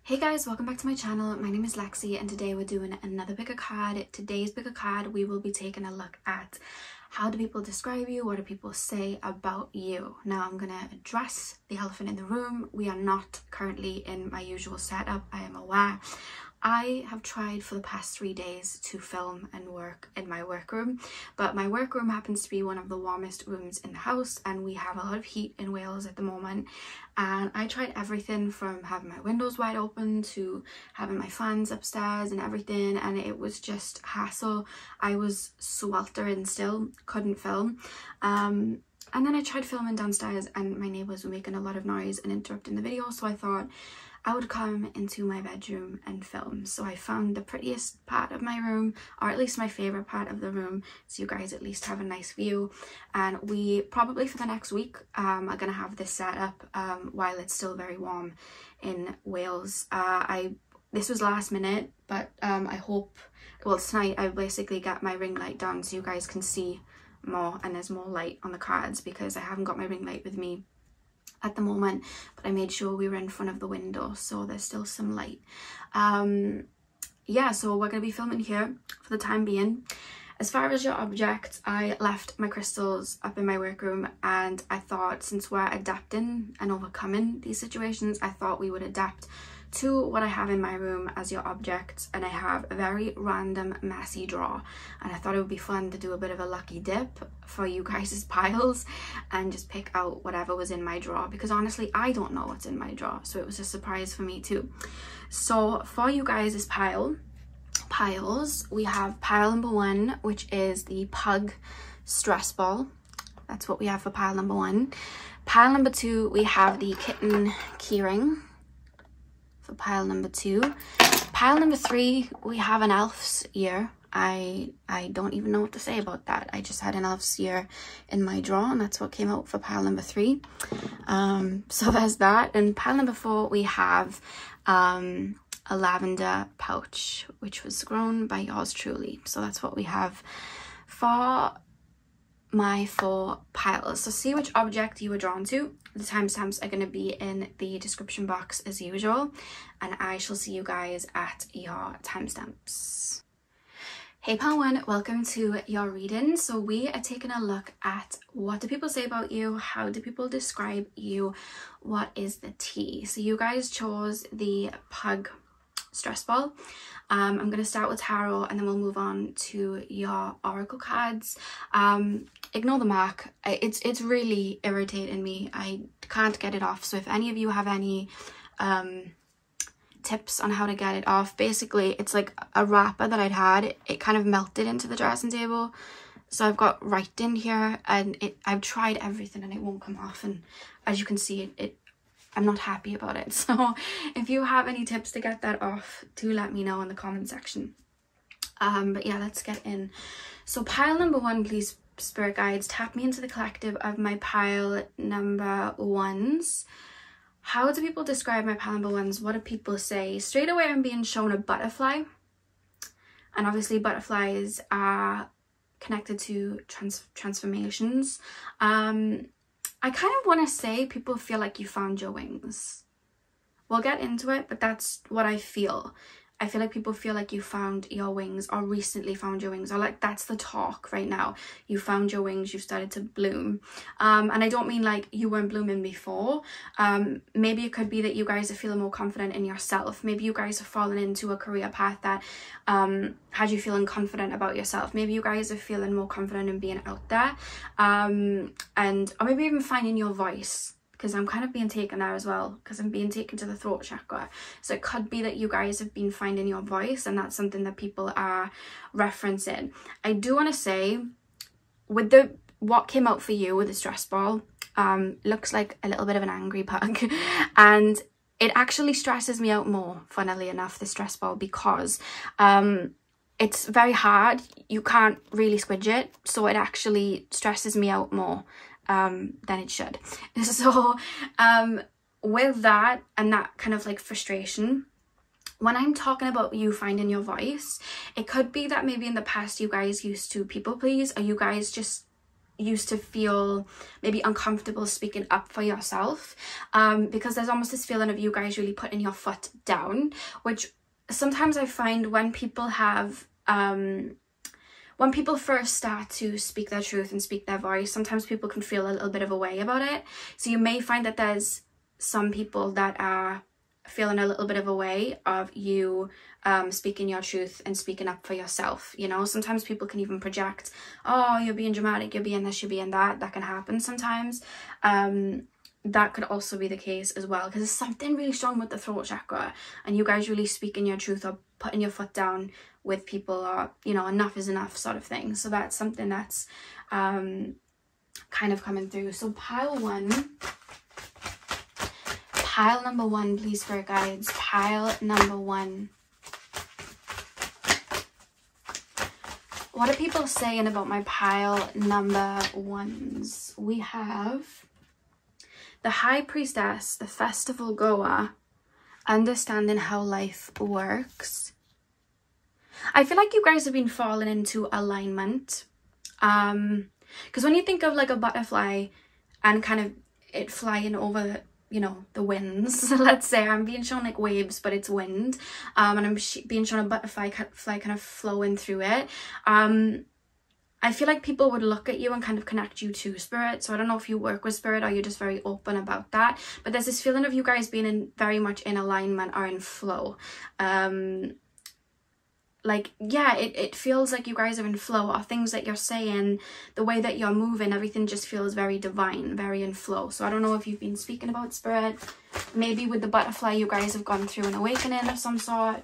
Hey guys, welcome back to my channel. My name is Lexi and today we're doing another pick a card. Today's pick a card, we will be taking a look at how do people describe you, what do people say about you. Now I'm going to address the elephant in the room. We are not currently in my usual setup, I am aware. I have tried for the past 3 days to film and work in my workroom, but my workroom happens to be one of the warmest rooms in the house and we have a lot of heat in Wales at the moment. And I tried everything from having my windows wide open to having my fans upstairs and everything, and it was just hassle. I was sweltering still, couldn't film. And then I tried filming downstairs and my neighbours were making a lot of noise and interrupting the video, so I thought I would come into my bedroom and film. So I found the prettiest part of my room, or at least my favourite part of the room, so you guys at least have a nice view. And we probably for the next week are going to have this set up while it's still very warm in Wales. This was last minute, but I hope, well, tonight I basically got my ring light down so you guys can see more and there's more light on the cards, because I haven't got my ring light with me at the moment, but I made sure we were in front of the window so there's still some light. Yeah, so we're going to be filming here for the time being. As far as your objects, I left my crystals up in my workroom, and I thought since we're adapting and overcoming these situations, I thought we would adapt to what I have in my room as your objects. And I have a very random messy drawer, and I thought it would be fun to do a bit of a lucky dip for you guys' piles and just pick out whatever was in my drawer, because honestly I don't know what's in my drawer, so it was a surprise for me too. So for you guys' piles, we have pile number 1, which is the pug stress ball. That's what we have for pile number 1. Pile number 2, we have the kitten keyring. For pile number 2. Pile number 3, we have an elf's ear. I don't even know what to say about that. I just had an elf's ear in my drawer and that's what came out for pile number 3. So there's that. And pile number 4, we have a lavender pouch, which was grown by yours truly. So that's what we have for my 4 piles. So see which object you were drawn to. The timestamps are going to be in the description box as usual, and I shall see you guys at your timestamps. Hey pile 1, welcome to your reading. So we are taking a look at what do people say about you, how do people describe you, what is the tea. So you guys chose the pug stress ball. I'm going to start with tarot and then we'll move on to your oracle cards. Ignore the mark. It's really irritating me. I can't get it off. So if any of you have any tips on how to get it off, basically it's like a wrapper that I'd had. It kind of melted into the dressing table. So I've got writing here and I've tried everything and it won't come off. And as you can see, I'm not happy about it. So if you have any tips to get that off, do let me know in the comment section. But yeah, let's get in. So pile number 1, please, spirit guides, tap me into the collective of my pile number 1s. How do people describe my pile number 1s? What do people say? Straight away I'm being shown a butterfly, and obviously butterflies are connected to transformations. I kind of want to say people feel like you found your wings. We'll get into it, but that's what I feel. I feel like people feel like you found your wings, or recently found your wings, or like that's the talk right now. You found your wings, you started to bloom. And I don't mean like you weren't blooming before. Maybe it could be that you guys are feeling more confident in yourself. Maybe you guys have fallen into a career path that had you feeling confident about yourself. Maybe you guys are feeling more confident in being out there. Or maybe even finding your voice, because I'm kind of being taken there as well, because I'm being taken to the throat chakra. So it could be that you guys have been finding your voice, and that's something that people are referencing. I do want to say, with what came out for you with the stress ball, looks like a little bit of an angry pug, and it actually stresses me out more, funnily enough, the stress ball, because it's very hard. You can't really squidge it, so it actually stresses me out more than it should. So with that and that kind of like frustration, when I'm talking about you finding your voice, it could be that maybe in the past you guys used to people please, or you guys just used to feel maybe uncomfortable speaking up for yourself, because there's almost this feeling of you guys really putting your foot down, which sometimes I find when people have when people first start to speak their truth and speak their voice, sometimes people can feel a little bit of a way about it. So you may find that there's some people that are feeling a little bit of a way of you speaking your truth and speaking up for yourself. You know, sometimes people can even project, oh, you're being dramatic, you're being this, you're being that. That can happen sometimes. That could also be the case as well, because there's something really strong with the throat chakra, and you guys really speaking your truth or putting your foot down with people, or, you know, enough is enough sort of thing. So that's something that's kind of coming through. So pile number one, please, Spirit Guides. Pile number one. What are people saying about my pile number ones? We have the High Priestess, the Festival Goer, understanding how life works. I feel like you guys have been falling into alignment. Because when you think of like a butterfly and kind of it flying over, you know, the winds, let's say I'm being shown like waves, but it's wind, and I'm being shown a butterfly kind of flowing through it. I feel like people would look at you and kind of connect you to Spirit. So I don't know if you work with Spirit or you're just very open about that, but there's this feeling of you guys being very much in alignment or in flow. Like, yeah, it feels like you guys are in flow, or things that you're saying, the way that you're moving, everything just feels very divine, very in flow. So I don't know if you've been speaking about Spirit. Maybe with the butterfly, you guys have gone through an awakening of some sort.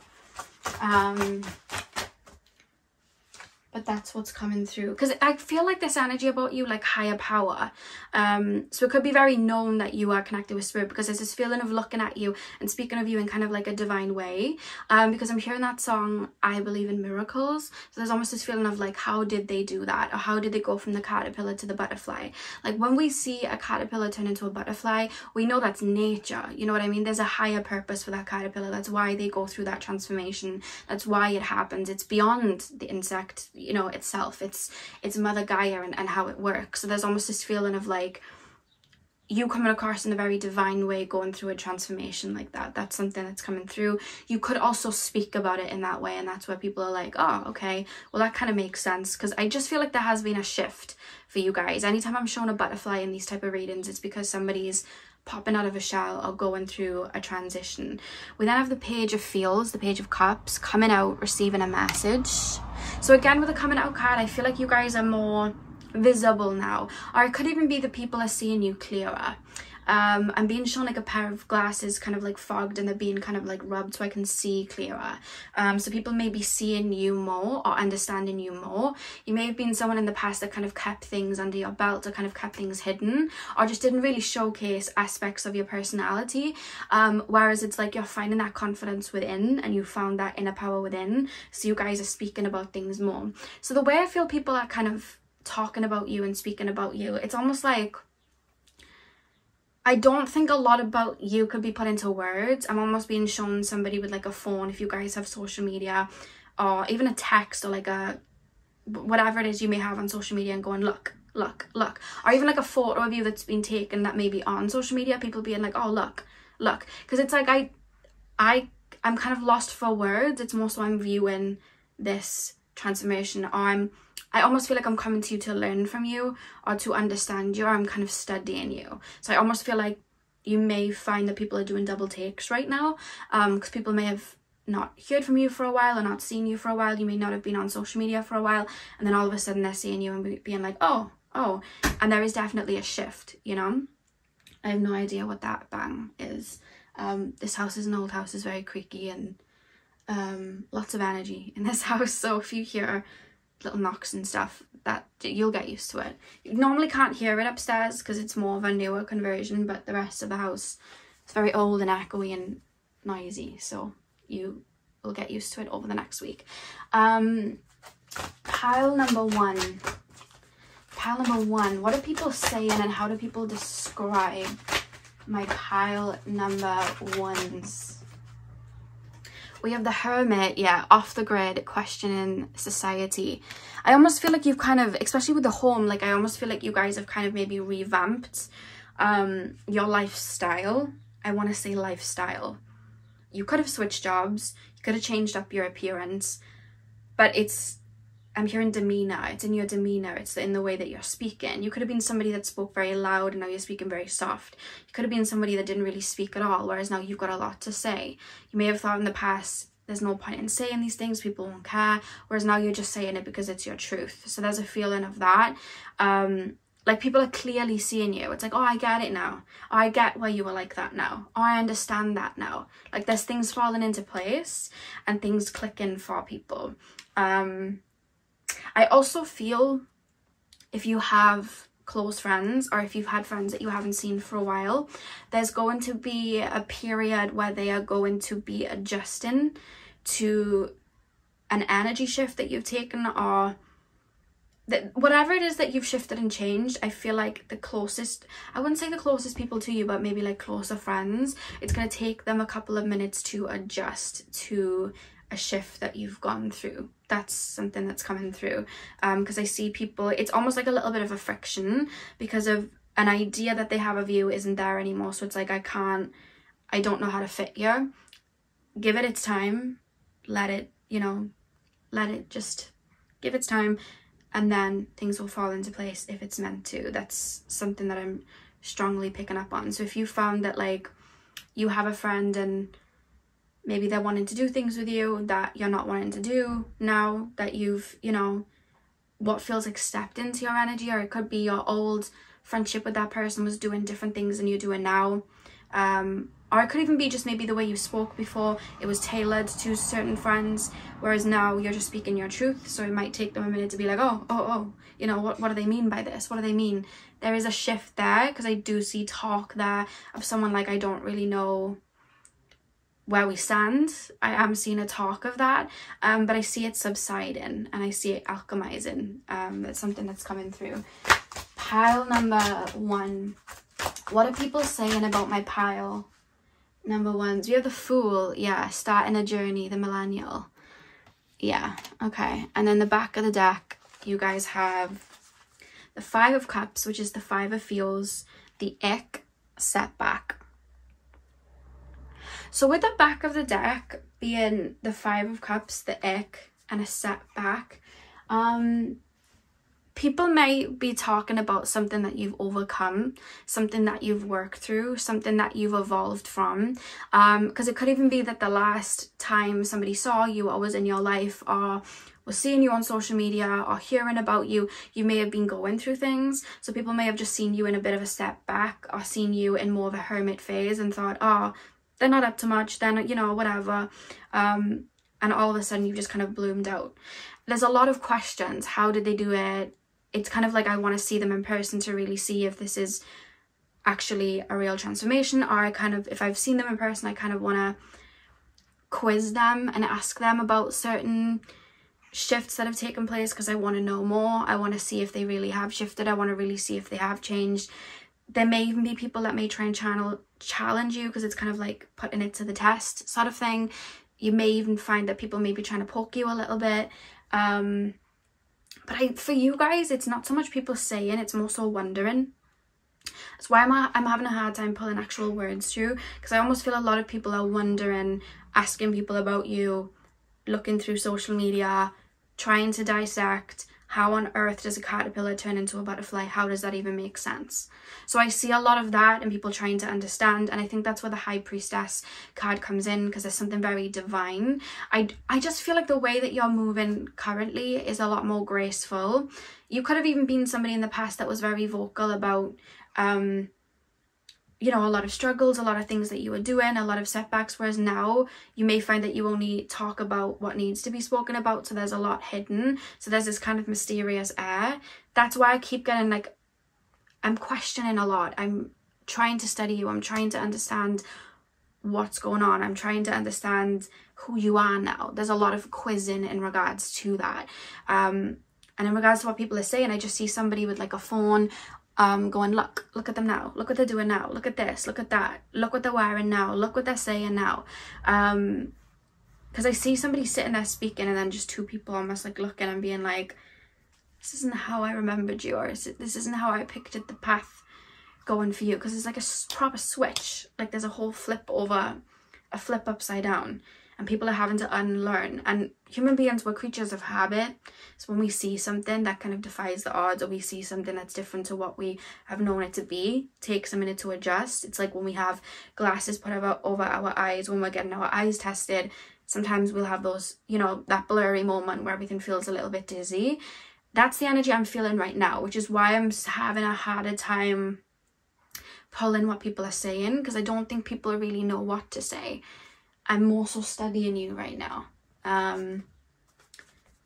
But that's what's coming through, because I feel like this energy about you, like higher power. So it could be very known that you are connected with Spirit, because there's this feeling of looking at you and speaking of you in kind of like a divine way. Because I'm hearing that song, I Believe in Miracles. So there's almost this feeling of like, how did they do that? Or how did they go from the caterpillar to the butterfly? Like when we see a caterpillar turn into a butterfly, we know that's nature. You know what I mean? There's a higher purpose for that caterpillar. That's why they go through that transformation. That's why it happens. It's beyond the insect, you know, itself. It's Mother Gaia and how it works. So there's almost this feeling of like you coming across in a very divine way, going through a transformation like that. That's something that's coming through. You could also speak about it in that way, and that's where people are like, oh, okay, well, that kind of makes sense. Because I just feel like there has been a shift for you guys. Anytime I'm shown a butterfly in these type of readings, it's because somebody's popping out of a shell or going through a transition. We then have the Page of Fields, the Page of Cups, coming out, receiving a message. So again, with the coming out card, I feel like you guys are more visible now, or it could even be the people are seeing you clearer. I'm being shown like a pair of glasses kind of like fogged, and they're being kind of like rubbed so I can see clearer. So people may be seeing you more or understanding you more. You may have been someone in the past that kind of kept things under your belt, or kind of kept things hidden, or just didn't really showcase aspects of your personality. Whereas it's like you're finding that confidence within, and you found that inner power within, so you guys are speaking about things more. So the way I feel people are kind of talking about you and speaking about you, it's almost like I don't think a lot about you could be put into words. I'm almost being shown somebody with like a phone, if you guys have social media, or even a text, or like a whatever it is you may have on social media, and going, look, look, look. Or even like a photo of you that's been taken that may be on social media, people being like, oh, look, look. Because it's like I'm kind of lost for words. It's more so I'm viewing this transformation, or I almost feel like I'm coming to you to learn from you, or to understand you, or I'm kind of studying you. So I almost feel like you may find that people are doing double takes right now, because people may have not heard from you for a while, or not seen you for a while. You may not have been on social media for a while, and then all of a sudden they're seeing you and being like, oh, and there is definitely a shift, you know. I have no idea what that bang is. This house is an old house, is very creaky, and lots of energy in this house. So if you hear little knocks and stuff, that you'll get used to it. You normally can't hear it upstairs because it's more of a newer conversion, but the rest of the house is very old and echoey and noisy, so you will get used to it over the next week. Pile number one, what are people saying, and how do people describe my pile number ones? We have the Hermit, yeah, off the grid, questioning society. I almost feel like you've kind of, especially with the home, like I almost feel like you guys have kind of maybe revamped your lifestyle. I want to say lifestyle. You could have switched jobs, you could have changed up your appearance, but I'm hearing demeanor. It's in your demeanor. It's in the way that you're speaking. You could have been somebody that spoke very loud and now you're speaking very soft. You could have been somebody that didn't really speak at all, whereas now you've got a lot to say. You may have thought in the past, there's no point in saying these things, people won't care, whereas now you're just saying it because it's your truth. So there's a feeling of that. Like people are clearly seeing you. It's like, oh, I get it now. Oh, I get why you were like that now. Oh, I understand that now. Like there's things falling into place and things clicking for people. I also feel if you have close friends or if you've had friends that you haven't seen for a while, there's going to be a period where they are going to be adjusting to an energy shift that you've taken, or that whatever it is that you've shifted and changed. I feel like the closest, I wouldn't say the closest people to you, but maybe like closer friends, it's going to take them a couple of minutes to adjust to a shift that you've gone through. That's something that's coming through, because I see people, it's almost like a little bit of a friction because of an idea that they have of you isn't there anymore. So it's like, I don't know how to fit you. Give it its time, let it just give its time, and then things will fall into place if it's meant to. That's something that I'm strongly picking up on. So if you found that like you have a friend and maybe they're wanting to do things with you that you're not wanting to do now, that you've, what feels like stepped into your energy, or it could be your old friendship with that person was doing different things than you're doing now. Or it could even be just maybe the way you spoke before, it was tailored to certain friends, whereas now you're just speaking your truth. So it might take them a minute to be like, oh, what do they mean by this? What do they mean? There is a shift there, because I do see talk there of someone like, I don't really know where we stand. I am seeing a talk of that, but I see it subsiding and I see it alchemizing. That's something that's coming through. Pile number 1. What are people saying about my pile number 1s? We have the Fool, yeah, starting a journey, the millennial, yeah, okay. And then the back of the deck, you guys have the 5 of Cups, which is the 5 of Feels, the ick, setback. So with the back of the deck being the 5 of Cups, the ick, and a setback, people may be talking about something that you've overcome, something that you've worked through, something that you've evolved from. Because it could even be that the last time somebody saw you or was in your life or was seeing you on social media or hearing about you, you may have been going through things. So people may have just seen you in a bit of a step back or seen you in more of a hermit phase and thought, oh, they're not up to much, then, whatever. And all of a sudden you've just kind of bloomed out. There's a lot of questions. How did they do it? It's kind of like, I want to see them in person to really see if this is actually a real transformation, or if I've seen them in person, I kind of want to quiz them and ask them about certain shifts that have taken place, because I want to know more. I want to see if they really have shifted. I want to really see if they have changed. There may even be people that may try and challenge you, because it's kind of like putting it to the test sort of thing. You may even find that people may be trying to poke you a little bit. But for you guys, it's not so much people saying, it's more so wondering. That's why I'm having a hard time pulling actual words through, because I almost feel a lot of people are wondering, asking people about you, looking through social media, trying to dissect, how on earth does a caterpillar turn into a butterfly? How does that even make sense? So I see a lot of that and people trying to understand, and I think that's where the High Priestess card comes in, because there's something very divine. I just feel like the way that you're moving currently is a lot more graceful. You could have even been somebody in the past that was very vocal about a lot of struggles, a lot of things that you were doing, a lot of setbacks, whereas now you may find that you only talk about what needs to be spoken about, so there's a lot hidden, so there's this kind of mysterious air. That's why I keep getting like, I'm questioning a lot. I'm trying to study you. I'm trying to understand what's going on. I'm trying to understand who you are now. There's a lot of quizzing in regards to that. And in regards to what people are saying, I just see somebody with like a phone going, look at them now, look what they're doing now, look at this, look at that, look what they're wearing now, look what they're saying now. because I see somebody sitting there speaking and then just two people almost like looking and being like, this isn't how I remembered you, or this isn't how I pictured the path going for you. Because it's like a proper switch, like there's a whole flip over, a flip upside down, and people are having to unlearn. And human beings, we're creatures of habit. So when we see something that kind of defies the odds, or we see something that's different to what we have known it to be, takes a minute to adjust. It's like when we have glasses put over our eyes, when we're getting our eyes tested, sometimes we'll have those, you know, that blurry moment where everything feels a little bit dizzy. That's the energy I'm feeling right now, which is why I'm having a harder time pulling what people are saying, because I don't think people really know what to say. I'm more so studying you right now.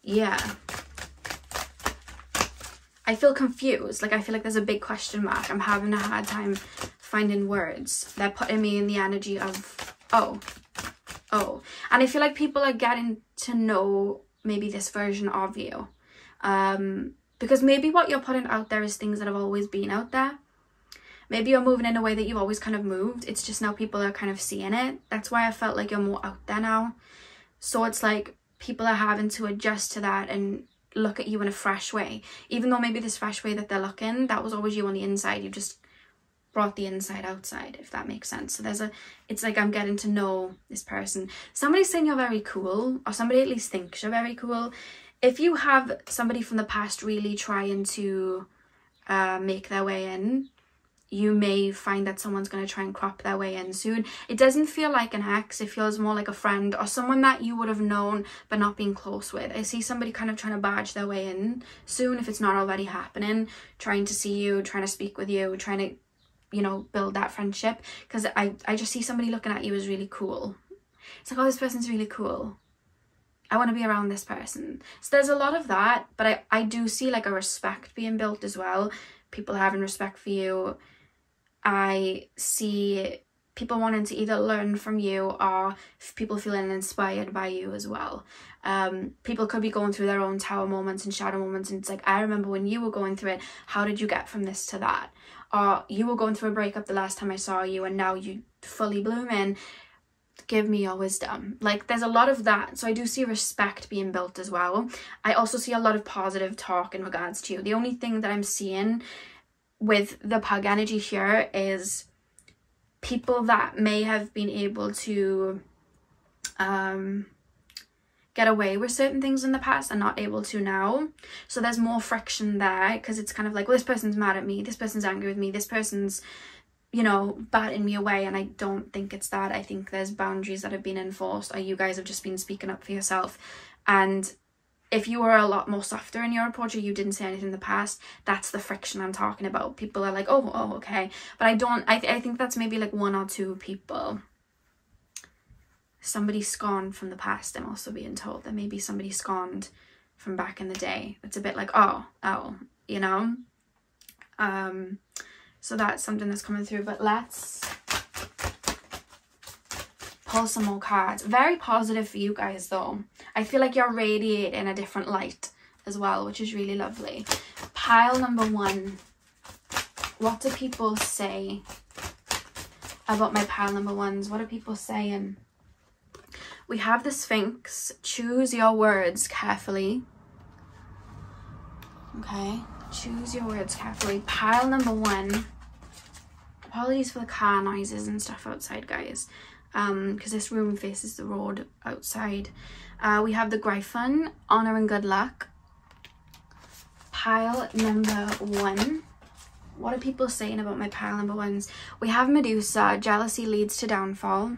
Yeah. I feel confused. Like, I feel like there's a big question mark. I'm having a hard time finding words. They're putting me in the energy of, oh. And I feel like people are getting to know maybe this version of you. Because maybe what you're putting out there is things that have always been out there. Maybe you're moving in a way that you've always kind of moved. It's just now people are kind of seeing it. That's why I felt like you're more out there now. So it's like people are having to adjust to that and look at you in a fresh way. Even though maybe this fresh way that they're looking, that was always you on the inside. You just brought the inside outside, if that makes sense. So it's like I'm getting to know this person. Somebody's saying you're very cool, or somebody at least thinks you're very cool. If you have somebody from the past really trying to make their way in, you may find that someone's going to try and crop their way in soon. It doesn't feel like an ex. It feels more like a friend or someone that you would have known but not been close with. I see somebody kind of trying to barge their way in soon, if it's not already happening, trying to see you, trying to speak with you, trying to, you know, build that friendship. Because I just see somebody looking at you as really cool. It's like, oh, this person's really cool. I want to be around this person. So there's a lot of that, but I do see like a respect being built as well. People having respect for you. I see people wanting to either learn from you, or people feeling inspired by you as well. People could be going through their own tower moments and shadow moments, and it's like, I remember when you were going through it, how did you get from this to that? Or you were going through a breakup the last time I saw you and now you fully blooming. Give me your wisdom. Like, there's a lot of that. So I do see respect being built as well. I also see a lot of positive talk in regards to you. The only thing that I'm seeing with the pug energy here is people that may have been able to get away with certain things in the past and not able to now. So there's more friction there, because it's kind of like, well, this person's mad at me, this person's angry with me, this person's, you know, batting me away. And I don't think it's that. I think there's boundaries that have been enforced, or you guys have just been speaking up for yourself. And if you were a lot more softer in your approach, or you didn't say anything in the past, that's the friction I'm talking about. People are like, oh, okay. But I think that's maybe like one or two people. Somebody scorned from the past. I'm also being told that maybe somebody scorned from back in the day. It's a bit like, oh, you know? So that's something that's coming through. But let's pull some more cards. Very positive for you guys though. I feel like you're radiating a different light as well, which is really lovely. Pile number 1. What do people say about my pile number 1s? What are people saying? We have the Sphinx. Choose your words carefully. Okay. Choose your words carefully. Pile number 1. Apologies for the car noises and stuff outside, guys. Because this room faces the road outside. We have the Griffin, honor and good luck. Pile number 1. What are people saying about my pile number 1s? We have Medusa, jealousy leads to downfall.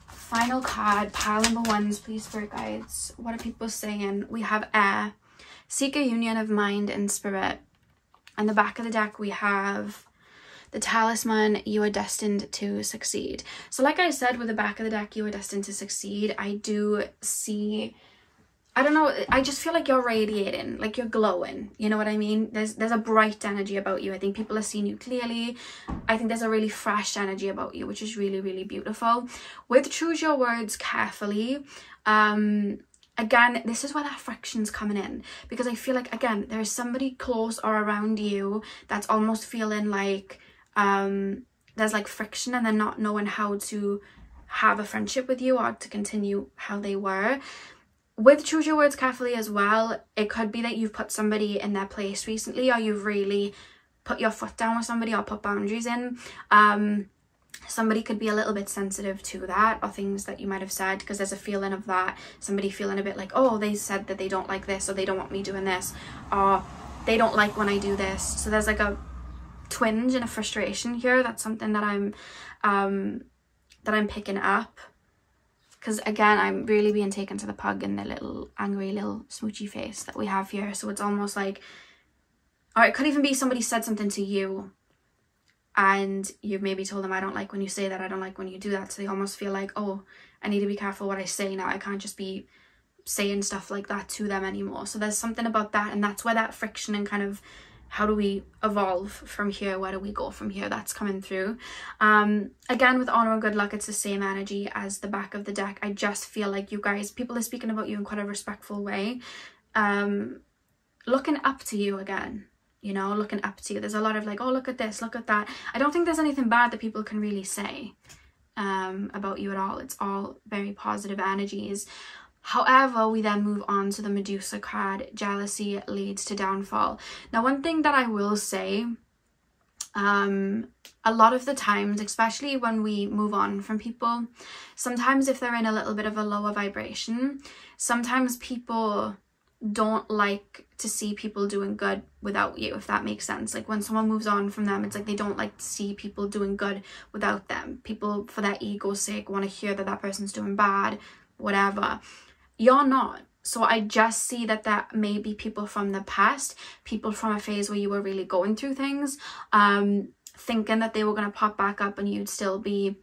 Final card, pile number 1s, please, spirit guides. What are people saying? We have air, seek a union of mind and spirit. On the back of the deck, we have the talisman, you are destined to succeed. So like I said, with the back of the deck, you are destined to succeed. I do see, I don't know, I just feel like you're radiating, like you're glowing. You know what I mean? There's a bright energy about you. I think people are seeing you clearly. I think there's a really fresh energy about you, which is really, really beautiful. With choose your words carefully, again, this is where that friction's coming in, because I feel like, again, there's somebody close or around you that's almost feeling like there's like friction, and they're not knowing how to have a friendship with you or to continue how they were. With choose your words carefully as well, it could be that you've put somebody in their place recently, or you've really put your foot down with somebody or put boundaries in. Somebody could be a little bit sensitive to that, or things that you might have said, because there's a feeling of that, somebody feeling a bit like, oh, they said that they don't like this, or they don't want me doing this, or they don't like when I do this. So there's like a twinge and a frustration here. That's something that I'm picking up. Because again, I'm really being taken to the pug and the little angry little smoochy face that we have here. So it's almost like, or it could even be somebody said something to you and you've maybe told them, I don't like when you say that, I don't like when you do that. So they almost feel like, oh, I need to be careful what I say now. I can't just be saying stuff like that to them anymore. So there's something about that, and that's where that friction and kind of how do we evolve from here, where do we go from here, that's coming through. Again, with honor and good luck, it's the same energy as the back of the deck. I just feel like you guys, people are speaking about you in quite a respectful way, looking up to you again, you know, looking up to you. There's a lot of like, oh, look at this, look at that. I don't think there's anything bad that people can really say about you at all. It's all very positive energies. However, we then move on to the Medusa card. Jealousy leads to downfall. Now, one thing that I will say, a lot of the times, especially when we move on from people, sometimes if they're in a little bit of a lower vibration, sometimes people don't like to see people doing good without you, if that makes sense. Like when someone moves on from them, it's like they don't like to see people doing good without them. People, for their ego's sake, want to hear that that person's doing bad, whatever. You're not. So I just see that that may be people from the past, people from a phase where you were really going through things, thinking that they were going to pop back up and you'd still be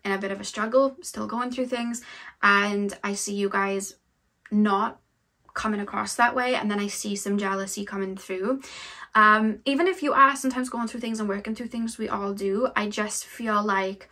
in a bit of a struggle, still going through things. And I see you guys not coming across that way, and then I see some jealousy coming through. Even if you are sometimes going through things and working through things, we all do, I just feel like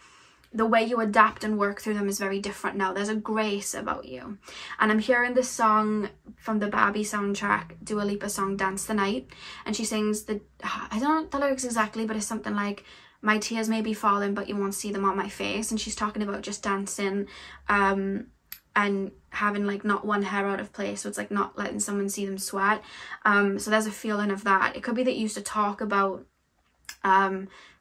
the way you adapt and work through them is very different now. There's a grace about you. And I'm hearing this song from the Barbie soundtrack, Dua Lipa song, Dance the Night. And she sings the, I don't know the lyrics exactly, but it's something like, my tears may be falling, but you won't see them on my face. And she's talking about just dancing and having like not one hair out of place. So it's like not letting someone see them sweat. So there's a feeling of that. It could be that you used to talk about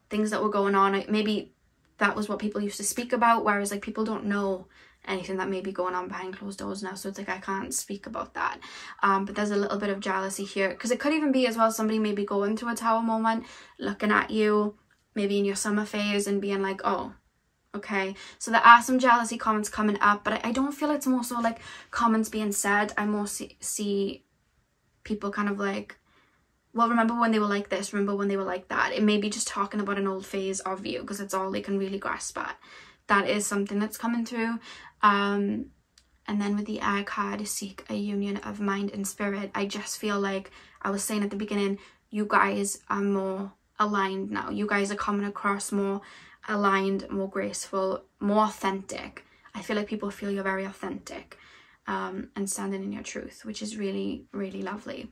things that were going on. Maybe that was what people used to speak about, whereas like people don't know anything that may be going on behind closed doors now, so it's like I can't speak about that. But there's a little bit of jealousy here, because it could even be as well somebody may be going through a tower moment, looking at you maybe in your summer phase and being like, oh, okay. So there are some jealousy comments coming up, but I don't feel it's more so like comments being said. I more see people kind of like, well, remember when they were like this, remember when they were like that. It may be just talking about an old phase of you, because it's all they can really grasp at. That is something that's coming through. And then with the air card, seek a union of mind and spirit. I just feel like I was saying at the beginning, you guys are more aligned now. You guys are coming across more aligned, more graceful, more authentic. I feel like people feel you're very authentic and standing in your truth, which is really, really lovely.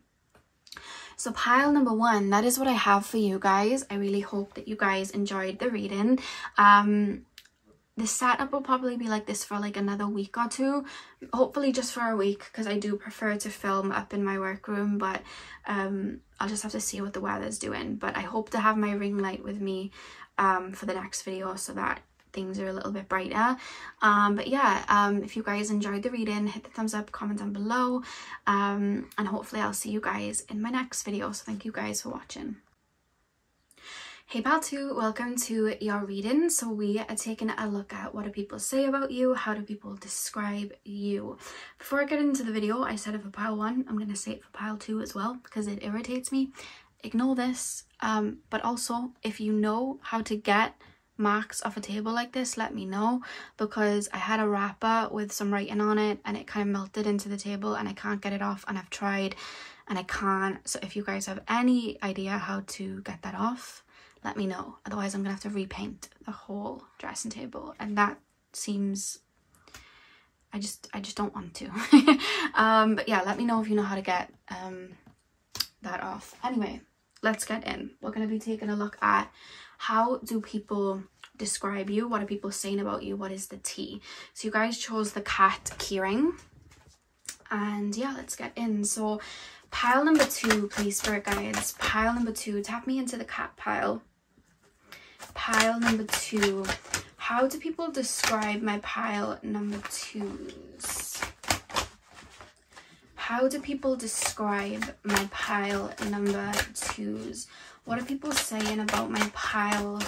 So pile number 1, that is what I have for you guys. I really hope that you guys enjoyed the reading. The setup will probably be like this for like another week or 2, hopefully just for a week, because I do prefer to film up in my workroom, but I'll just have to see what the weather's doing. But I hope to have my ring light with me for the next video, so that things are a little bit brighter. But yeah, if you guys enjoyed the reading, hit the thumbs up, comment down below, and hopefully I'll see you guys in my next video. So thank you guys for watching. Hey pal 2, welcome to your reading. So we are taking a look at what do people say about you, how do people describe you. Before I get into the video, I said it for pile 1, I'm going to say it for pile 2 as well, because it irritates me. Ignore this, but also if you know how to get marks off a table like this, let me know, because I had a wrapper with some writing on it and it kind of melted into the table and I can't get it off, and I've tried and I can't. So if you guys have any idea how to get that off, let me know. Otherwise I'm gonna have to repaint the whole dressing table, and that seems, I just don't want to. But yeah, let me know if you know how to get that off. Anyway, let's get in. We're going to be taking a look at how do people describe you? What are people saying about you? What is the tea? So you guys chose the cat keyring. And yeah, let's get in. So pile number 2, please, spirit guides. Pile number 2, tap me into the cat pile. Pile number 2. How do people describe my pile number 2s? How do people describe my pile number 2s? What are people saying about my pile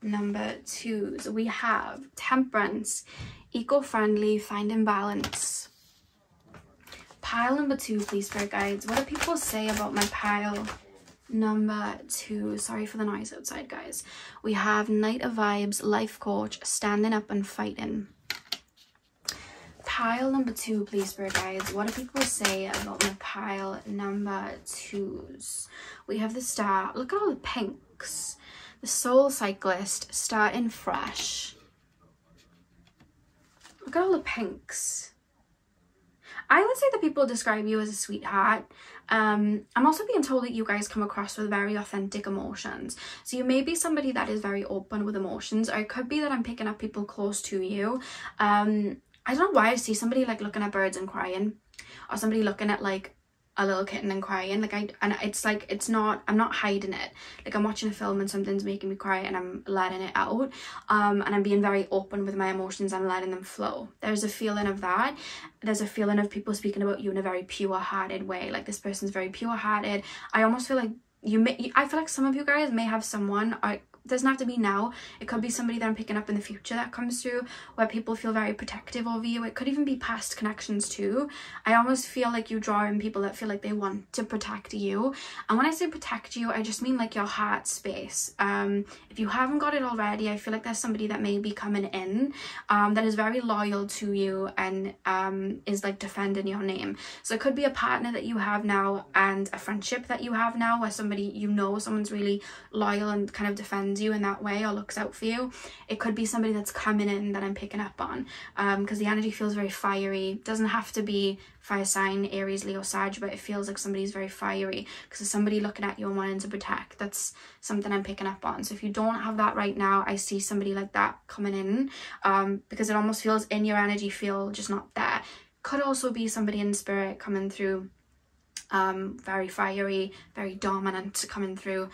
number 2s? We have temperance, eco-friendly, finding balance. Pile number 2, please, spirit guides. What do people say about my pile number 2? Sorry for the noise outside, guys. We have Knight of Vibes, life coach, standing up and fighting. Pile number 2, please, spirit guides. What do people say about my pile number 2s? We have the Star. Look at all the pinks. The Soul Cyclist, starting fresh. Look at all the pinks. I would say that people describe you as a sweetheart. I'm also being told that you guys come across with very authentic emotions. So you may be somebody that is very open with emotions, or it could be that I'm picking up people close to you. I don't know why I see somebody like looking at birds and crying, or somebody looking at like a little kitten and crying. Like it's not, I'm not hiding it. Like I'm watching a film and something's making me cry and I'm letting it out. And I'm being very open with my emotions and letting them flow. There's a feeling of that. There's a feeling of people speaking about you in a very pure-hearted way. Like this person's very pure-hearted. I almost feel like I feel like some of you guys may have someone, or doesn't have to be now, it could be somebody that I'm picking up in the future that comes through, where people feel very protective over you. It could even be past connections too. I almost feel like you draw in people that feel like they want to protect you. And when I say protect you, I just mean like your heart space. If you haven't got it already, I feel like there's somebody that may be coming in that is very loyal to you and is like defending your name. So it could be a partner that you have now and a friendship that you have now, where somebody, you know, someone's really loyal and kind of defends you in that way or looks out for you. It could be somebody that's coming in that I'm picking up on, because the energy feels very fiery. Doesn't have to be fire sign, Aries, Leo, Sag, but it feels like somebody's very fiery because there's somebody looking at you and wanting to protect. That's something I'm picking up on. So if you don't have that right now, I see somebody like that coming in, because it almost feels in your energy feel just not there. Could also be somebody in spirit coming through, very fiery, very dominant, coming through,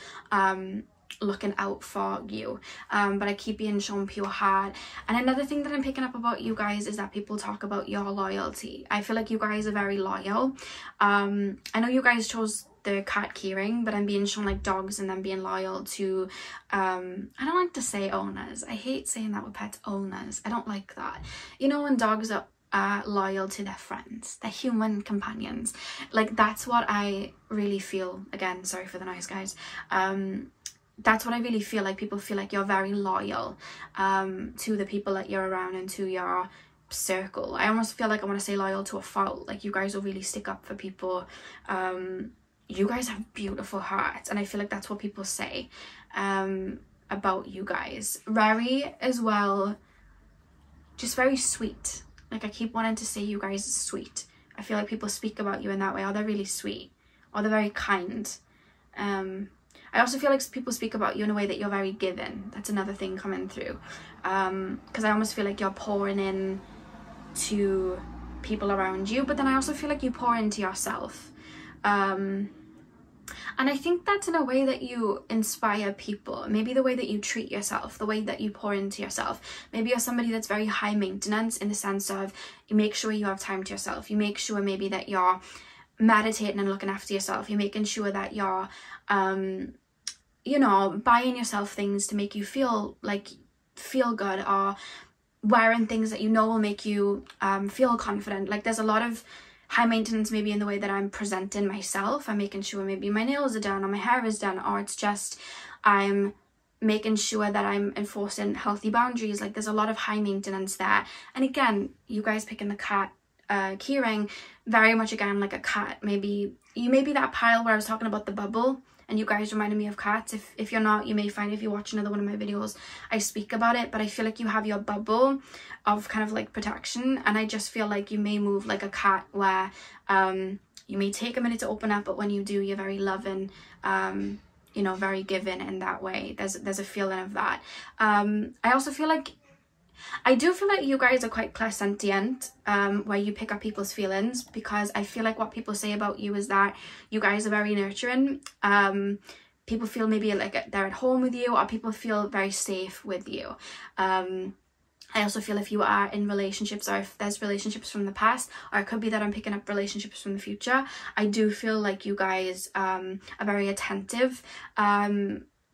looking out for you. But I keep being shown pure heart. And another thing that I'm picking up about you guys is that people talk about your loyalty. I feel like you guys are very loyal. I know you guys chose the cat keyring, but I'm being shown like dogs and then being loyal to I don't like to say owners. I hate saying that with pets, owners. I don't like that. You know, when dogs are loyal to their friends, their human companions. Like that's what I really feel. Again, sorry for the noise, guys. That's what I really feel like. People feel like you're very loyal to the people that you're around and to your circle. I almost feel like I want to say loyal to a fault. Like you guys will really stick up for people. You guys have beautiful hearts, and I feel like that's what people say about you guys. Very as well, just very sweet. Like I keep wanting to say you guys are sweet. I feel like people speak about you in that way. Oh, they're really sweet, or they're very kind. I also feel like people speak about you in a way that you're very giving. That's another thing coming through. Because I almost feel like you're pouring in to people around you, but then I also feel like you pour into yourself. And I think that's in a way that you inspire people. Maybe the way that you treat yourself, the way that you pour into yourself. Maybe you're somebody that's very high maintenance in the sense of you make sure you have time to yourself. You make sure maybe that you're meditating and looking after yourself. You're making sure that you're you know, buying yourself things to make you feel good, or wearing things that you know will make you feel confident. Like there's a lot of high maintenance maybe in the way that I'm presenting myself. I'm making sure maybe my nails are done or my hair is done, or it's just I'm making sure that I'm enforcing healthy boundaries. Like there's a lot of high maintenance there. And again, you guys picking the cat keyring, very much again like a cat. Maybe you may be that pile where I was talking about the bubble, and you guys reminded me of cats. If you're not, you may find if you watch another one of my videos, I speak about it. But I feel like you have your bubble of kind of like protection, and I just feel like you may move like a cat where you may take a minute to open up, but when you do, you're very loving. you know, very giving in that way. There's a feeling of that. I also feel like, I do feel like you guys are quite clairsentient, where you pick up people's feelings, because I feel like what people say about you is that you guys are very nurturing. People feel maybe like they're at home with you, or people feel very safe with you. I also feel if you are in relationships, or if there's relationships from the past, or it could be that I'm picking up relationships from the future, I do feel like you guys are very attentive.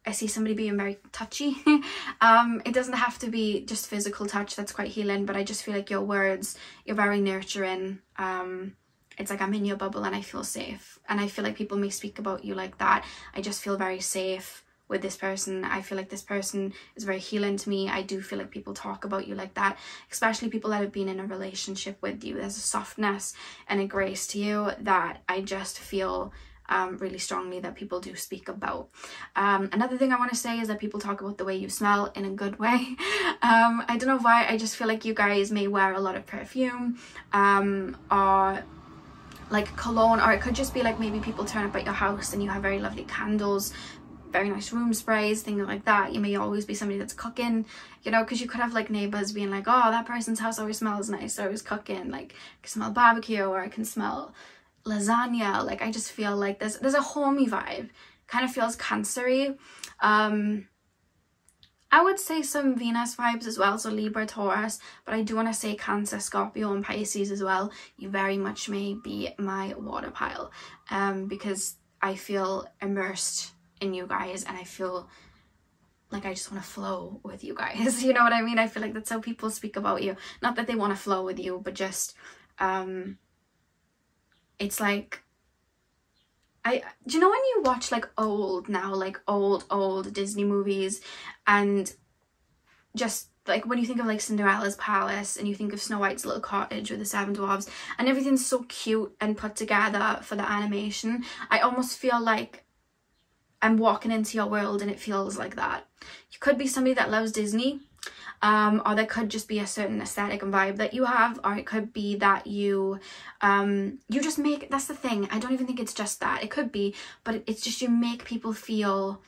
I see somebody being very touchy. It doesn't have to be just physical touch, that's quite healing, but I just feel like your words, you're very nurturing. It's like I'm in your bubble and I feel safe. And I feel like people may speak about you like that. I just feel very safe with this person. I feel like this person is very healing to me. I do feel like people talk about you like that, especially people that have been in a relationship with you. There's a softness and a grace to you that I just feel really strongly that people do speak about. Another thing I want to say is that people talk about the way you smell in a good way. I don't know why, I just feel like you guys may wear a lot of perfume, or like cologne, or it could just be like maybe people turn up at your house and you have very lovely candles, very nice room sprays, things like that. You may always be somebody that's cooking, you know, because you could have like neighbors being like, oh, that person's house always smells nice, they're always cooking, like I can smell barbecue, or I can smell lasagna. Like I just feel like there's a homey vibe, kind of feels Cancer-y. I would say some Venus vibes as well, so Libra, Taurus, but I do want to say Cancer, Scorpio and Pisces as well. You very much may be my water pile, because I feel immersed in you guys, and I feel like I just want to flow with you guys. You know what I mean? I feel like that's how people speak about you. Not that they want to flow with you, but just it's like, do you know when you watch like old Disney movies, and just like when you think of like Cinderella's palace and you think of Snow White's little cottage with the 7 dwarves, and everything's so cute and put together for the animation, I almost feel like I'm walking into your world, and it feels like that. You could be somebody that loves Disney, or there could just be a certain aesthetic and vibe that you have, or it could be that you just make, that's the thing, I don't even think it's just that, it could be, but it's just you make people feel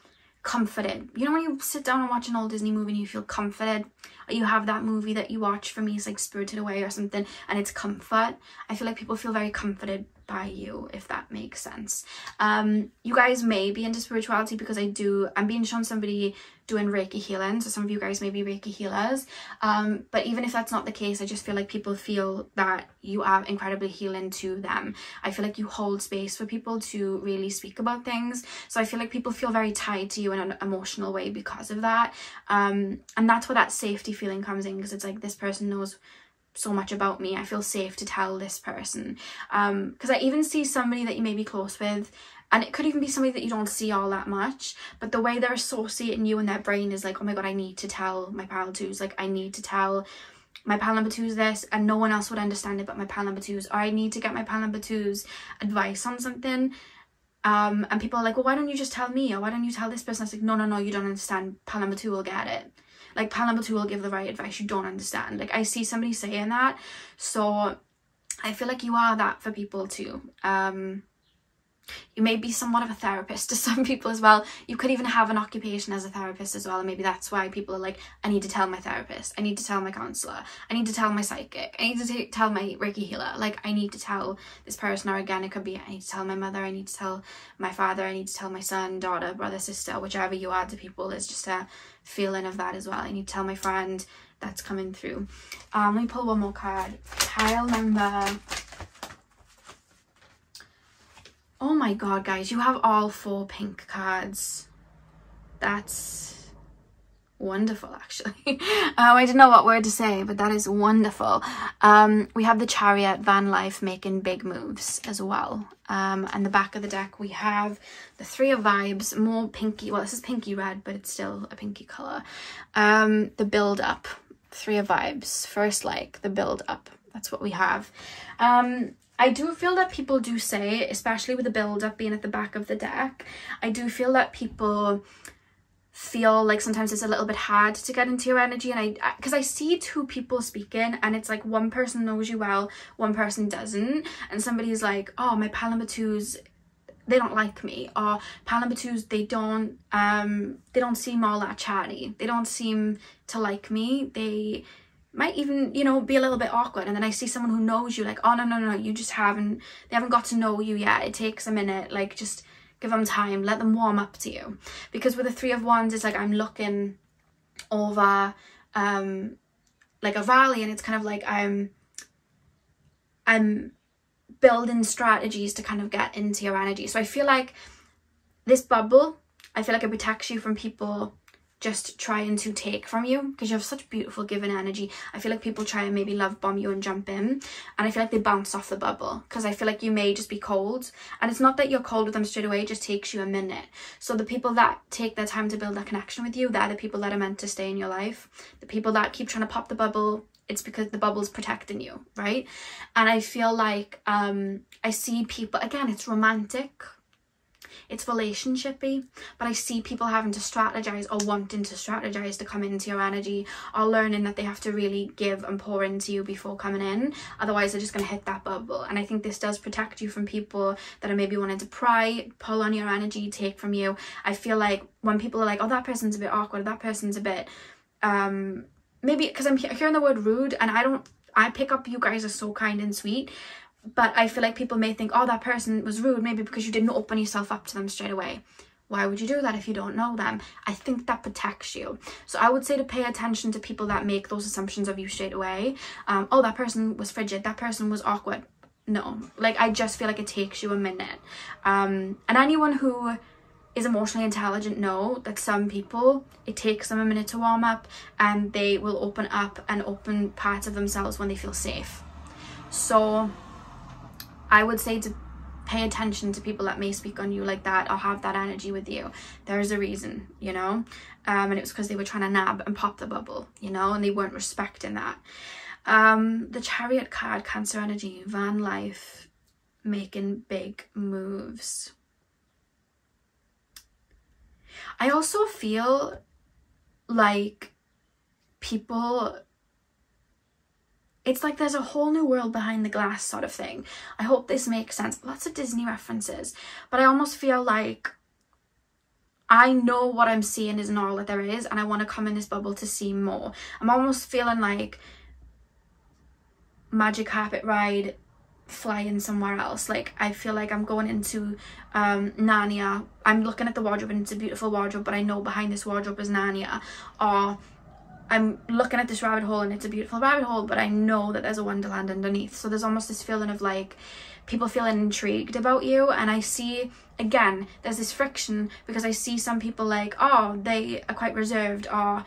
comforted. You know when you sit down and watch an old Disney movie and you feel comforted, or you have that movie that you watch, for me it's like Spirited Away or something, and it's comfort. I feel like people feel very comforted by you, if that makes sense. You guys may be into spirituality, because I'm being shown somebody doing Reiki healing, so some of you guys may be Reiki healers, but even if that's not the case, I just feel like people feel that you are incredibly healing to them. I feel like you hold space for people to really speak about things, so I feel like people feel very tied to you in an emotional way because of that, and that's where that safety feeling comes in, because it's like, this person knows so much about me, I feel safe to tell this person, because I even see somebody that you may be close with, and it could even be somebody that you don't see all that much, but the way they're associating you in their brain is like, oh my god, I need to tell my pal twos, like I need to tell my pal number twos this, and no one else would understand it but my pal number twos, or I need to get my pal number twos advice on something, and people are like, well, why don't you just tell me, or why don't you tell this person? It's like, no, you don't understand, pal number two will get it. Like, pal number two will give the right advice, you don't understand. Like, I see somebody saying that, so I feel like you are that for people too. You may be somewhat of a therapist to some people as well. You could even have an occupation as a therapist as well, and maybe that's why people are like, I need to tell my therapist, I need to tell my counsellor, I need to tell my psychic, I need to tell my Reiki healer, like I need to tell this person. Or again, it could be, I need to tell my mother, I need to tell my father, I need to tell my son, daughter, brother, sister, whichever you are to people. It's just a feeling of that as well. I need to tell my friend. That's coming through. Let me pull one more card. Pile number... Oh my god, guys, you have all 4 pink cards. That's wonderful, actually. I didn't know what word to say, but that is wonderful. We have the Chariot, van life, making big moves as well. And the back of the deck, we have the 3 of vibes, more pinky. Well, this is pinky red, but it's still a pinky color. The build up, 3 of vibes, first like the build up. That's what we have. I do feel that people do say, especially with the build-up being at the back of the deck, I do feel that people feel like sometimes it's a little bit hard to get into your energy, and because I see 2 people speaking, and it's like one person knows you well, one person doesn't, and somebody's like, oh, my pal number twos they don't like me, or pile number twos, they don't seem all that chatty, they don't seem to like me, they might even, you know, be a little bit awkward. And then I see someone who knows you, like, oh no, you just haven't, they haven't got to know you yet, it takes a minute, like, just give them time, let them warm up to you. Because with the Three of Wands, it's like I'm looking over like a valley, and it's kind of like I'm building strategies to kind of get into your energy. So I feel like this bubble, I feel like it protects you from people just trying to take from you, because you have such beautiful giving energy. I feel like people try and maybe love bomb you and jump in, and I feel like they bounce off the bubble, because I feel like you may just be cold, and it's not that you're cold with them straight away, it just takes you a minute. So the people that take their time to build that connection with you, they're the people that are meant to stay in your life. The people that keep trying to pop the bubble, it's because the bubble's protecting you, right? And I feel like I see people, again, it's romantic, it's relationshipy, but I see people having to strategize, or wanting to strategize to come into your energy, or learning that they have to really give and pour into you before coming in, otherwise they're just going to hit that bubble. And I think this does protect you from people that are maybe wanting to pry, pull on your energy, take from you. I feel like when people are like, oh, that person's a bit awkward, that person's a bit maybe because I'm hearing the word rude, and I pick up you guys are so kind and sweet, but I feel like people may think, oh, that person was rude, maybe because you didn't open yourself up to them straight away. Why would you do that if you don't know them? I think that protects you. So I would say to pay attention to people that make those assumptions of you straight away. Oh, that person was frigid, that person was awkward. No, like, I just feel like it takes you a minute. And anyone who is emotionally intelligent know that some people, it takes them a minute to warm up, and they will open up and open parts of themselves when they feel safe. So I would say to pay attention to people that may speak on you like that, or have that energy with you. There's a reason, you know, and it was because they were trying to nab and pop the bubble, you know, and they weren't respecting that. The Chariot card, Cancer energy, van life, making big moves. I also feel like people, it's like there's a whole new world behind the glass sort of thing. I hope this makes sense. Lots of Disney references, but I almost feel like I know what I'm seeing isn't all that there is, and I want to come in this bubble to see more. I'm almost feeling like magic carpet ride, flying somewhere else. Like, I feel like I'm going into Narnia. I'm looking at the wardrobe and it's a beautiful wardrobe, but I know behind this wardrobe is Narnia. Or I'm looking at this rabbit hole and it's a beautiful rabbit hole, but I know that there's a wonderland underneath. So there's almost this feeling of like people feeling intrigued about you. And I see, again, there's this friction, because I see some people like, oh, they are quite reserved, or